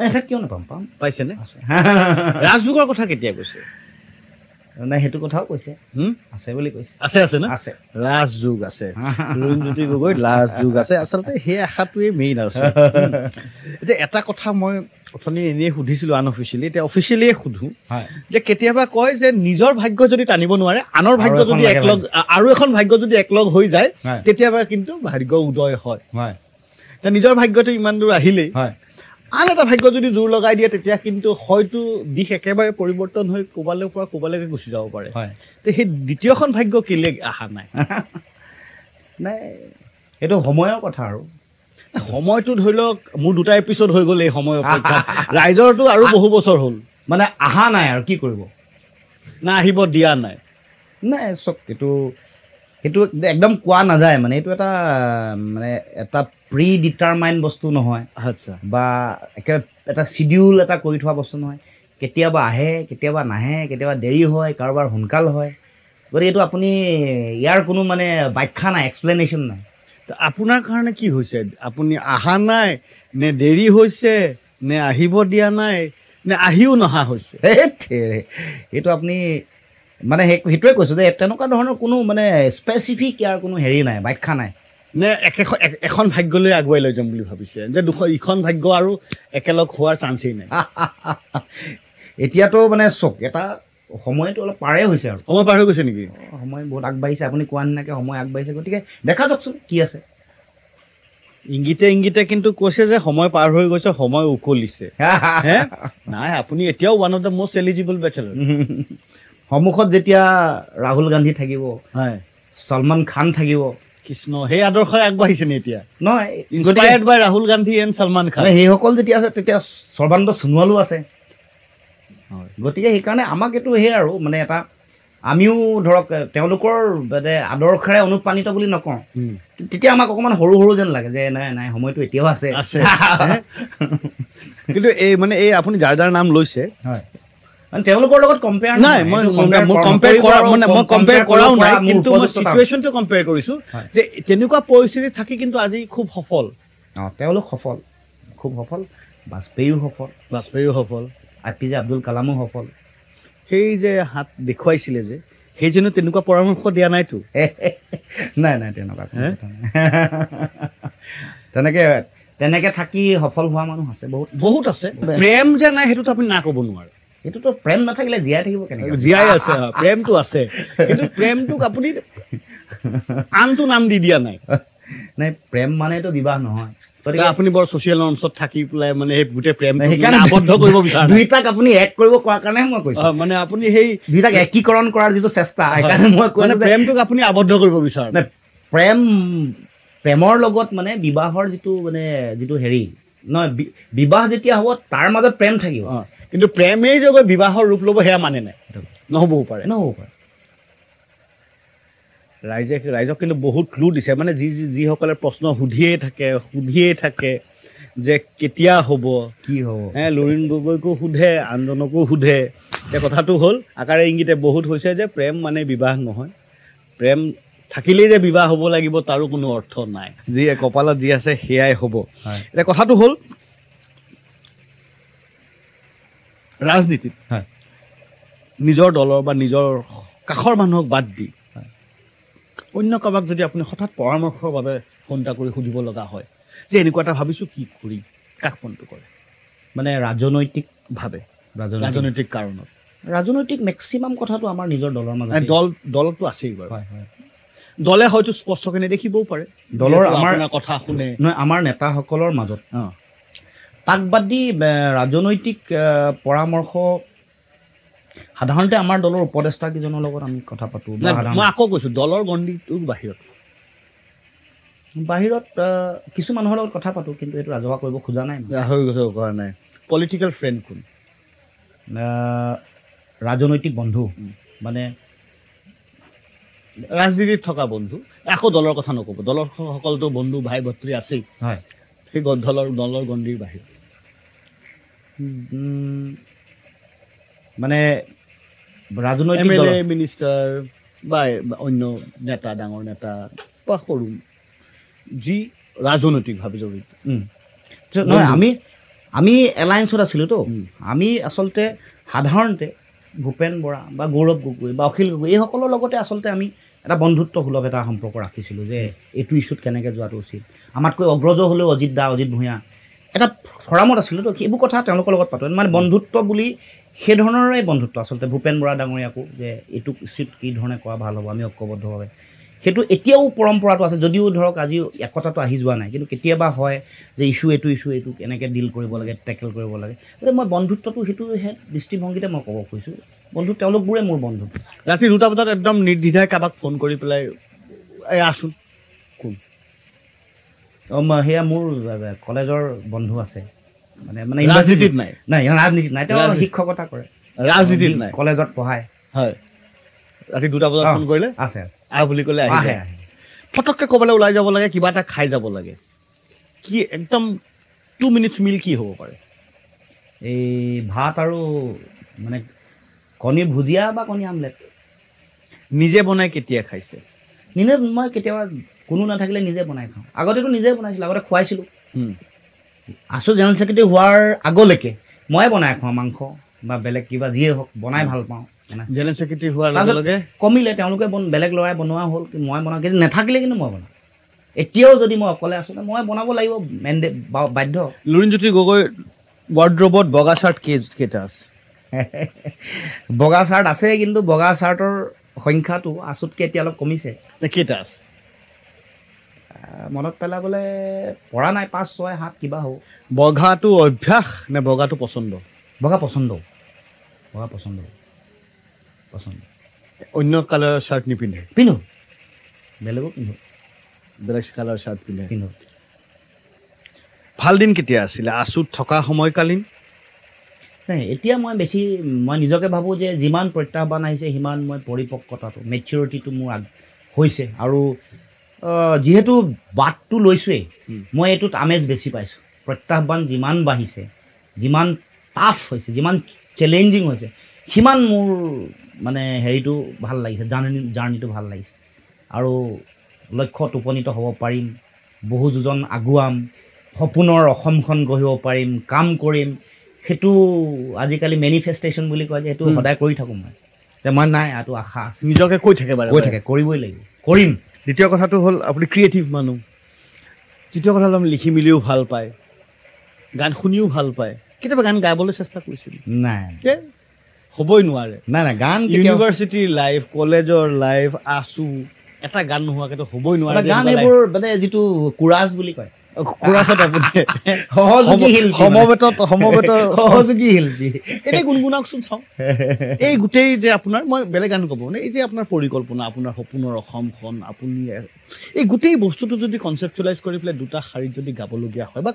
এফেক্ট কিয় নাপাম পাইছেনে ৰাজযোগৰ কথা কেতিয়া কৈছে নাই সেইটো কথাও কৈছে আছে বুলি কৈছে আছে ন আছে ৰাজযোগ আছে লুৰিণজ্যোতি গগৈ ৰাজযোগ আছে আচলতে সেই আশাটোৱে মেইন আৰু যে এটা কথা মই অথনি এনেই সুধিছিলোঁ আনঅফিচিয়েলি এতিয়া অফিচিয়েলিয়ে সোধোঁ যে কেতিয়াবা কয় যে নিজৰ ভাগ্য যদি টানিব নোৱাৰে আনৰ ভাগ্য যদি একলগ আৰু এখন ভাগ্য যদি একলগ হৈ যায় তেতিয়াবা কিন্তু ভাগ্য উদয় হয় নিজৰ ভাগ্যটো ইমান দূৰ আহিলেই আন এটা ভাগ্য যদি জোৰ লগাই দিয়ে তেতিয়া কিন্তু হয়তো দিশ একেবাৰে পৰিৱৰ্তন হৈ ক'বালৈ পৰা ক'বালৈকে গুচি যাব পাৰে তো সেই দ্বিতীয়খন ভাগ্য কেলে অহা নাই এইটো সময়ৰ কথা আৰু সময়টো ধৰি লওক মোৰ 2টা এপিছড হৈ গ'ল এই সময় অপেক্ষা ৰাইজৰটো আৰু বহু বছৰ হ'ল মানে অহা নাই আৰু কি কৰিব না আহিব দিয়া নাই চব সেইটো একদম কোৱা নাযায় মানে এইটো এটা মানে এটা প্ৰি ডিটাৰমাইন বস্তু নহয় আচ্ছা বা এটা চিডিউল এটা কৰি থোৱা বস্তু নহয় কেতিয়াবা আহে কেতিয়াবা নাহে কেতিয়াবা দেৰি হয় কাৰোবাৰ সোনকাল হয় গতিকে এইটো আপুনি ইয়াৰ কোনো মানে ব্যাখ্যা নাই এক্সপ্লেনেশ্যন নাই আপোনাৰ কাৰণে কি হৈছে আপুনি অহা নাই নে দেৰি হৈছে নে আহিব দিয়া নাই নে আহিও নহা হৈছে এইটো আপুনি মানে সেইটোৱে কৈছোঁ যে তেনেকুৱা ধৰণৰ কোনো মানে স্পেচিফিক ইয়াৰ কোনো হেৰি নাই ব্যাখ্যা নাই নে এখন ভাগ্যলৈ আগুৱাই লৈ যাম বুলি ভাবিছে যে ইখন ভাগ্য আৰু একেলগ হোৱাৰ চান্সেই নাই এতিয়াতো মানে চক এটা সময়টো অলপ পাৰে হৈছে আৰু সময় পাৰ হৈ গৈছে নেকি সময় বহুত আগবাঢ়িছে আপুনি কোৱা নিচিনাকৈ সময় আগবাঢ়িছে গতিকে দেখা যাওকচোন কি আছে ইংগিতে ইংগিতে কিন্তু কৈছে যে সময় পাৰ হৈ গৈছে সময় উকলিছে নাই আপুনি এতিয়াও one of the most eligible bachelor সন্মুখত যেতিয়া ৰাহুল গান্ধী থাকিব সলমান খান থাকিব কৃষ্ণ সেই আদৰ্শই আগবাঢ়িছে নে এতিয়া নহয় inspired by Rahul Gandhi and Salman Khan সেইসকল যেতিয়া আছে তেতিয়া সৰ্বানন্দ সোণোৱালো আছে গতিকে সেইকাৰণে আমাক এইটো সেই আৰু মানে এটা আমিও ধৰক তেওঁলোকৰ মানে আদৰ্শৰে অনুপ্ৰাণিত বুলি নকওঁ তেতিয়া আমাক অকণমান সৰু সৰু যেন লাগে যে নাই সময়টো এতিয়াও আছে কিন্তু এই মানে এই আপুনি যাৰ যাৰ নাম লৈছে তেওঁলোকৰ লগত কম্পেয়াৰ নাই মই কম্পেয়াৰ কৰাও নাই কিন্তু মই চিটুৱেশ্যনটো কম্পেয়াৰ কৰিছোঁ যে তেনেকুৱা পৰিস্থিতি থাকি কিন্তু আজি খুব সফল তেওঁলোক সফল খুব সফল বাজপেয়ীও সফল APJ আব্দুল কালামো সফল সেই যে হাত দেখুৱাইছিলে যে সেইজনে তেনেকুৱা পৰামৰ্শ দিয়া নাইতো নাই তেনেকুৱা তেনেকৈ থাকি সফল হোৱা মানুহ আছে বহুত আছে প্ৰেম যে নাই সেইটোতো আপুনি না ক'ব নোৱাৰে এইটোতো প্ৰেম নাথাকিলে জীয়াই থাকিব কেনেকৈ জীয়াই আছে প্ৰেমটো আছে কিন্তু প্ৰেমটোক আপুনি আনটো নাম দি দিয়া নাই প্ৰেম মানেতো বিবাহ নহয় গতিকে আপুনি বৰ ছ'চিয়েল নৰ্মছত থাকি পেলাই মানে সেই গোটেই প্ৰেম আবদ্ধ কৰিব বিচাৰে দুইটাক আপুনি এক কৰিব কোৱাৰ কাৰণে মই কৈছোঁ মানে আপুনি সেই দুইটাক একীকৰণ কৰাৰ যিটো চেষ্টা সেইকাৰণে মই কৈছোঁ প্ৰেমটোক আপুনি আবদ্ধ কৰিব বিচাৰে প্ৰেমৰ লগত মানে বিবাহৰ যিটো হেৰি নহয় বিবাহ যেতিয়া হ'ব তাৰ মাজত প্ৰেম থাকিব কিন্তু প্ৰেমেই যে বিবাহৰ ৰূপ ল'ব সেয়া মানে নাই নহ'বও পাৰে ৰাইজক কিন্তু বহুত ক্লু দিছে মানে যিসকলে প্ৰশ্ন সুধিয়ে থাকে যে কেতিয়া হ'ব কি হ'ব লুৰিণ গগৈকো সোধে আনজনকো সোধে এতিয়া কথাটো হ'ল আকাৰে ইংগিতে বহুত হৈছে যে প্ৰেম মানে বিবাহ নহয় প্ৰেম থাকিলেই যে বিবাহ হ'ব লাগিব তাৰো কোনো অৰ্থ নাই যি কপালত যি আছে সেয়াই হ'ব এতিয়া কথাটো হ'ল ৰাজনীতিত নিজৰ দলৰ বা নিজৰ কাষৰ মানুহক বাদ দি অন্য কাৰোবাক যদি আপুনি হঠাৎ পৰামৰ্শৰ বাবে ফোন এটা কৰি সুধিব লগা হয় যে এনেকুৱা এটা ভাবিছোঁ কি কৰিম কাক ফোনটো কৰে মানে ৰাজনৈতিকভাৱে ৰাজনৈতিক কাৰণত ৰাজনৈতিক মেক্সিমাম কথাটো আমাৰ নিজৰ দলৰ মাজত দলটো আছেই বাৰু দলে হয়তো স্পষ্টকৈ নেদেখিবও পাৰে দলৰ আমাৰ কথা শুনে নহয় আমাৰ নেতাসকলৰ মাজত তাক বাদ দি ৰাজনৈতিক পৰামৰ্শ সাধাৰণতে আমাৰ দলৰ উপদেষ্টা কেইজনৰ লগত আমি কথা পাতোঁ মই আকৌ কৈছোঁ দলৰ গণ্ডিটোৰ বাহিৰত কিছু মানুহৰ লগত কথা পাতোঁ কিন্তু এইটো ৰাজহুৱা কৰিব খোজা নাই কৰা নাই পলিটিকেল ফ্ৰেণ্ড কোন ৰাজনৈতিক বন্ধু মানে ৰাজনীতিত থকা বন্ধু আকৌ দলৰ কথা নক'ব দলৰ সকলোতো বন্ধু ভাই ভত্ৰী আছেই হয় সেই দলৰ গণ্ডিৰ বাহিৰত মানে ৰাজনৈতিক মিনিষ্টাৰ বা অন্য নেতা ডাঙৰ নেতা বা সৰু যি ৰাজনৈতিকভাৱে জড়িত নহয় আমি এলায়েন্সত আছিলোঁতো আমি আচলতে সাধাৰণতে ভূপেন বৰা বা গৌৰৱ গগৈ বা অখিল গগৈ এইসকলৰ লগতে আচলতে আমি এটা বন্ধুত্বসুলভ এটা সম্পৰ্ক ৰাখিছিলোঁ যে এইটো ইছ্যুত কেনেকৈ যোৱাটো উচিত আমাতকৈ অগ্ৰজ হ'লেও অজিত ভূঞা এটা ফৰামত আছিলোঁতো সেইবোৰ কথা তেওঁলোকৰ লগত পাতোঁ মানে বন্ধুত্ব বুলি সেই ধৰণৰে বন্ধুত্ব আচলতে ভূপেন বৰা ডাঙৰীয়াকো যে এইটো ইছ্যুত কি ধৰণে কৰা ভাল হ'ব আমি ঐক্যবদ্ধভাৱে সেইটো এতিয়াও পৰম্পৰাটো আছে যদিও ধৰক আজিও একতাটো আহি যোৱা নাই কিন্তু কেতিয়াবা হয় যে এইটো কেনেকৈ ডিল কৰিব লাগে টেকেল কৰিব লাগে গতিকে মই বন্ধুত্বটো সেইটোহে দৃষ্টিভংগীতে মই ক'ব খুজিছোঁ বন্ধু তেওঁলোকবোৰে মোৰ বন্ধু ৰাতি 2টা বজাত একদম নিৰ্দ্বিধাই কাৰোবাক ফোন কৰি পেলাই আছোন কোন সেয়া মোৰ কলেজৰ বন্ধু আছে মানে ৰাজনীতিত নাই ৰাজনীতিত নাই তেওঁ শিক্ষকতা কৰে ৰাজনীতিত নাই কলেজত পঢ়ায় হয় ৰাতি 2টা বজাত ফোন কৰিলে আছে আহ বুলি ক'লে আহে ফটককৈ ক'বলৈ ওলাই যাব লাগে কিবা এটা খাই যাব লাগে কি একদম 2 মিনিটছ মিল কি হ'ব পাৰে এই ভাত আৰু মানে কণী ভুজিয়া বা কণী আমলেট নিজে বনাই কেতিয়া খাইছে মই কেতিয়াবা কোনো নাথাকিলে নিজে বনাই খাওঁ আগতেতো নিজে বনাইছিলোঁ আগতে খুৱাইছিলোঁ আছোঁ জেনেৰেল ছেক্ৰেটাৰী হোৱাৰ আগলৈকে ময়ে বনাই খাওঁ মাংস বা বেলেগ কিবা যিয়ে হওক বনাই ভাল পাওঁ জেনেৰেল ছেক্ৰেটাৰী হোৱাৰ লগে লগে কমিলে তেওঁলোকে বেলেগ ল'ৰাই বনোৱা হ'ল মই বনাওঁ কিন্তু নাথাকিলে কিন্তু মই বনাওঁ এতিয়াও যদি মই অকলে আছোঁ মই বনাব লাগিব বাধ্য লুৰিণজ্যোতি গগৈ ৱাৰ্ড্ৰবত বগা চাৰ্ট কেইটা আছে বগা চাৰ্ট আছে কিন্তু বগা চাৰ্টৰ সংখ্যাটো আছুতকৈ এতিয়া অলপ কমিছে কেইটা আছে মনত পেলাবলৈ পৰা নাই 5, 6, 7 কিবা হ'ব বগাটো অভ্যাস নে বগাটো পচন্দ বগা পচন্দ অন্য কালাৰৰ চাৰ্ট নিপিন্ধে পিন্ধো বেলেগো পিন্ধো বেলেগ কালাৰৰ চাৰ্ট পিন্ধো ভাল দিন কেতিয়া আছিলে আছুত থকা সময়কালীন নাই এতিয়া মই নিজকে ভাবোঁ যে যিমান প্ৰত্যাহ্বান আহিছে সিমান মই পৰিপক্কতাটো মেচিউৰিটিটো মোৰ হৈছে আৰু যিহেতু বাটটো লৈছোৱেই মই এইটোত আমেজ বেছি পাইছোঁ প্ৰত্যাহ্বান যিমান বাঢ়িছে যিমান টাফ হৈছে যিমান চেলেঞ্জিং হৈছে সিমান মোৰ মানে হেৰিটো ভাল লাগিছে জাৰ্ণিটো ভাল লাগিছে আৰু লক্ষ্যত উপনীত হ'ব পাৰিম বহু যোজন আগুৱাম সপোনৰ অসমখন গঢ়িব পাৰিম কাম কৰিম সেইটো আজিকালি মেনিফেষ্টেশ্যন বুলি কয় যে সেইটো সদায় কৰি থাকোঁ মই নাই এইটো আশা নিজকে কৈ থাকে কৰিবই লাগিব কৰিম দ্বিতীয় কথাটো হ'ল আপুনি ক্ৰিয়েটিভ মানুহ তৃতীয় কথা হ'ল আপুনি লিখি মেলিও ভাল পায় গান শুনিও ভাল পায় কেতিয়াবা গান গাবলৈ চেষ্টা কৰিছিল নাই হ'বই নোৱাৰে নাই গান ইউনিভাৰ্চিটিৰ লাইফ কলেজৰ লাইফ আছু এটা গান নোহোৱাকেতো হ'বই নোৱাৰে গান এইবোৰ মানে যিটো কুৰাজ বুলি কয় কুৰাছত আপুনি সহযোগী শিল্পী এতিয়া গুণগুণাওকচোন চাওঁ এই গোটেই যে আপোনাৰ মই বেলেগ গান ক'ব মানে এই যে আপোনাৰ পৰিকল্পনা আপোনাৰ সপোনৰ অসমখন আপুনি এই গোটেই বস্তুটো যদি কনচেপচুৱেলাইজ কৰি পেলাই 2টা শাৰীত যদি গাবলগীয়া হয় বা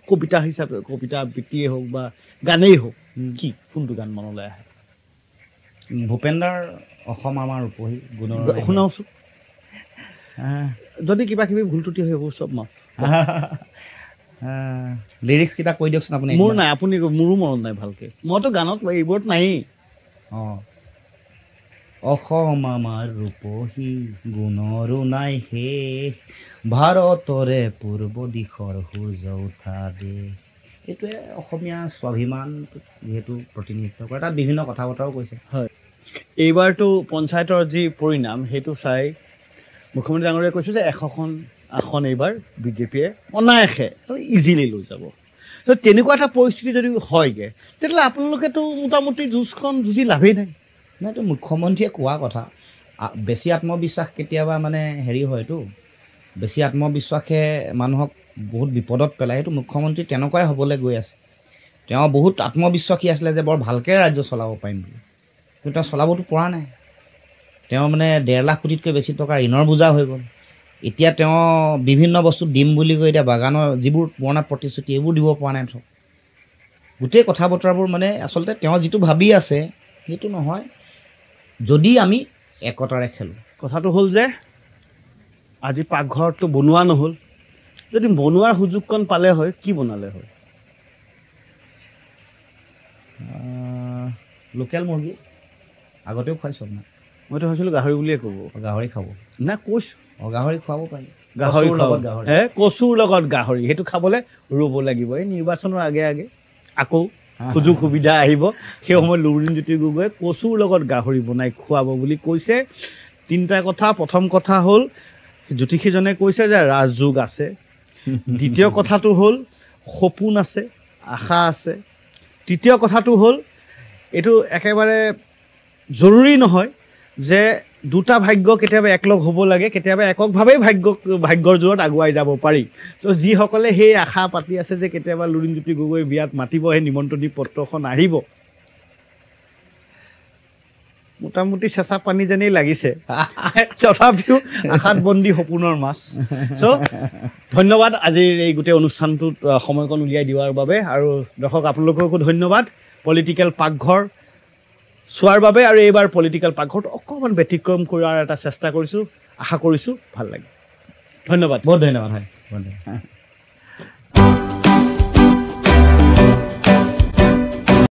কবিতা হিচাপে কবিতা আবৃত্তিয়ে হওক বা গানেই হওক কি কোনটো গান মনলৈ আহে ভূপেন্দাৰ অসম আমাৰ ৰূপহী গুণৰ শুনাওচোন যদি কিবা কিবি ভুল ত্ৰুটি হৈ হ'ব চব মাফ লিৰিক্সকেইটা কৈ দিয়কচোন আপুনি মোৰ নাই আপুনি মোৰো মনত নাই ভালকৈ মইতো গানত এইবোৰত নায়েই অঁ অসম আমাৰ ৰূপহী গুণৰো নাই শেষ ভাৰতৰে পূৰ্ব দিশৰ সূৰ্য উঠা দেশ এইটোৱে অসমীয়া স্বাভিমান যিহেতু প্ৰতিনিধিত্ব কৰে তাত বিভিন্ন কথা বতৰাও কৈছে হয় এইবাৰতো পঞ্চায়তৰ যি পৰিণাম সেইটো চাই মুখ্যমন্ত্ৰী ডাঙৰীয়াই কৈছে যে 100খন আসন এইবাৰ বিজেপিয়ে অনায়াসে ইজিলি লৈ যাব তো তেনেকুৱা এটা পৰিস্থিতি যদি হয়গৈ তেতিয়াহ'লে আপোনালোকেতো মোটামুটি যুঁজখন যুঁজি লাভেই নাই নাই এইটো মুখ্যমন্ত্ৰীয়ে কোৱা কথা বেছি আত্মবিশ্বাস কেতিয়াবা মানে হেৰি হয়তো বেছি আত্মবিশ্বাসে মানুহক বহুত বিপদত পেলায় সেইটো মুখ্যমন্ত্ৰী তেনেকুৱাই হ'বলৈ গৈ আছে তেওঁ বহুত আত্মবিশ্বাসী আছিলে যে বৰ ভালকৈ ৰাজ্য চলাব পাৰিম বুলি কিন্তু তেওঁ চলাবতো পৰা নাই তেওঁ মানে 1.5 লাখ কোটিতকৈ বেছি টকা ঋণৰ বোজা হৈ গ'ল এতিয়া তেওঁ বিভিন্ন বস্তু দিম বুলি কৈ এতিয়া বাগানৰ যিবোৰ পুৰণা প্ৰতিশ্ৰুতি এইবোৰ দিব পৰা নাই ধৰক গোটেই কথা বতৰাবোৰ মানে আচলতে তেওঁ যিটো ভাবি আছে সেইটো নহয় যদি আমি একতাৰে খেলোঁ কথাটো হ'ল যে আজি পাকঘৰটো বনোৱা নহ'ল যদি বনোৱাৰ সুযোগকণ পালে হয় কি বনালে হয় লোকেল মুৰ্গী আগতেও খুৱাইছোঁ আপোনাক মইতো ভাবিছিলোঁ গাহৰি বুলিয়ে ক'ব গাহৰি খাব না কৈছোঁ গাহৰি খুৱাব পাৰি গাহৰি লগত গাহৰি কচুৰ লগত গাহৰি সেইটো খাবলৈ ৰ'ব লাগিব এই নিৰ্বাচনৰ আগে আগে আকৌ সুযোগ সুবিধা আহিব সেই সময়ত লুৰিণজ্যোতি গগৈয়ে কচুৰ লগত গাহৰি বনাই খুৱাব বুলি কৈছে 3টা কথা প্ৰথম কথা হ'ল জ্যোতিষীজনে কৈছে যে ৰাজযোগ আছে দ্বিতীয় কথাটো হ'ল সপোন আছে আশা আছে তৃতীয় কথাটো হ'ল এইটো একেবাৰে জৰুৰী নহয় যে দুটা ভাগ্য কেতিয়াবা একলগ হ'ব লাগে কেতিয়াবা এককভাৱেই ভাগ্যৰ জোৰত আগুৱাই যাব পাৰি তো যিসকলে সেই আশা পাতি আছে যে কেতিয়াবা লুৰিণজ্যোতি গগৈ বিয়াত মাতিব সেই নিমন্ত্ৰণী পত্ৰখন আহিব মোটামুটি চেঁচা পানী যেনেই লাগিছে তথাপিও আশাত বন্দী সপোনৰ মাছ চ' ধন্যবাদ আজিৰ এই গোটেই অনুষ্ঠানটোত সময়কণ উলিয়াই দিয়াৰ বাবে আৰু দৰ্শক আপোনালোককো ধন্যবাদ পলিটিকেল পাকঘৰ চোৱাৰ বাবে আৰু এইবাৰ পলিটিকেল পাকঘৰটো অকণমান ব্যতিক্ৰম কৰাৰ এটা চেষ্টা কৰিছোঁ আশা কৰিছোঁ ভাল লাগে ধন্যবাদ বহুত ধন্যবাদ হয়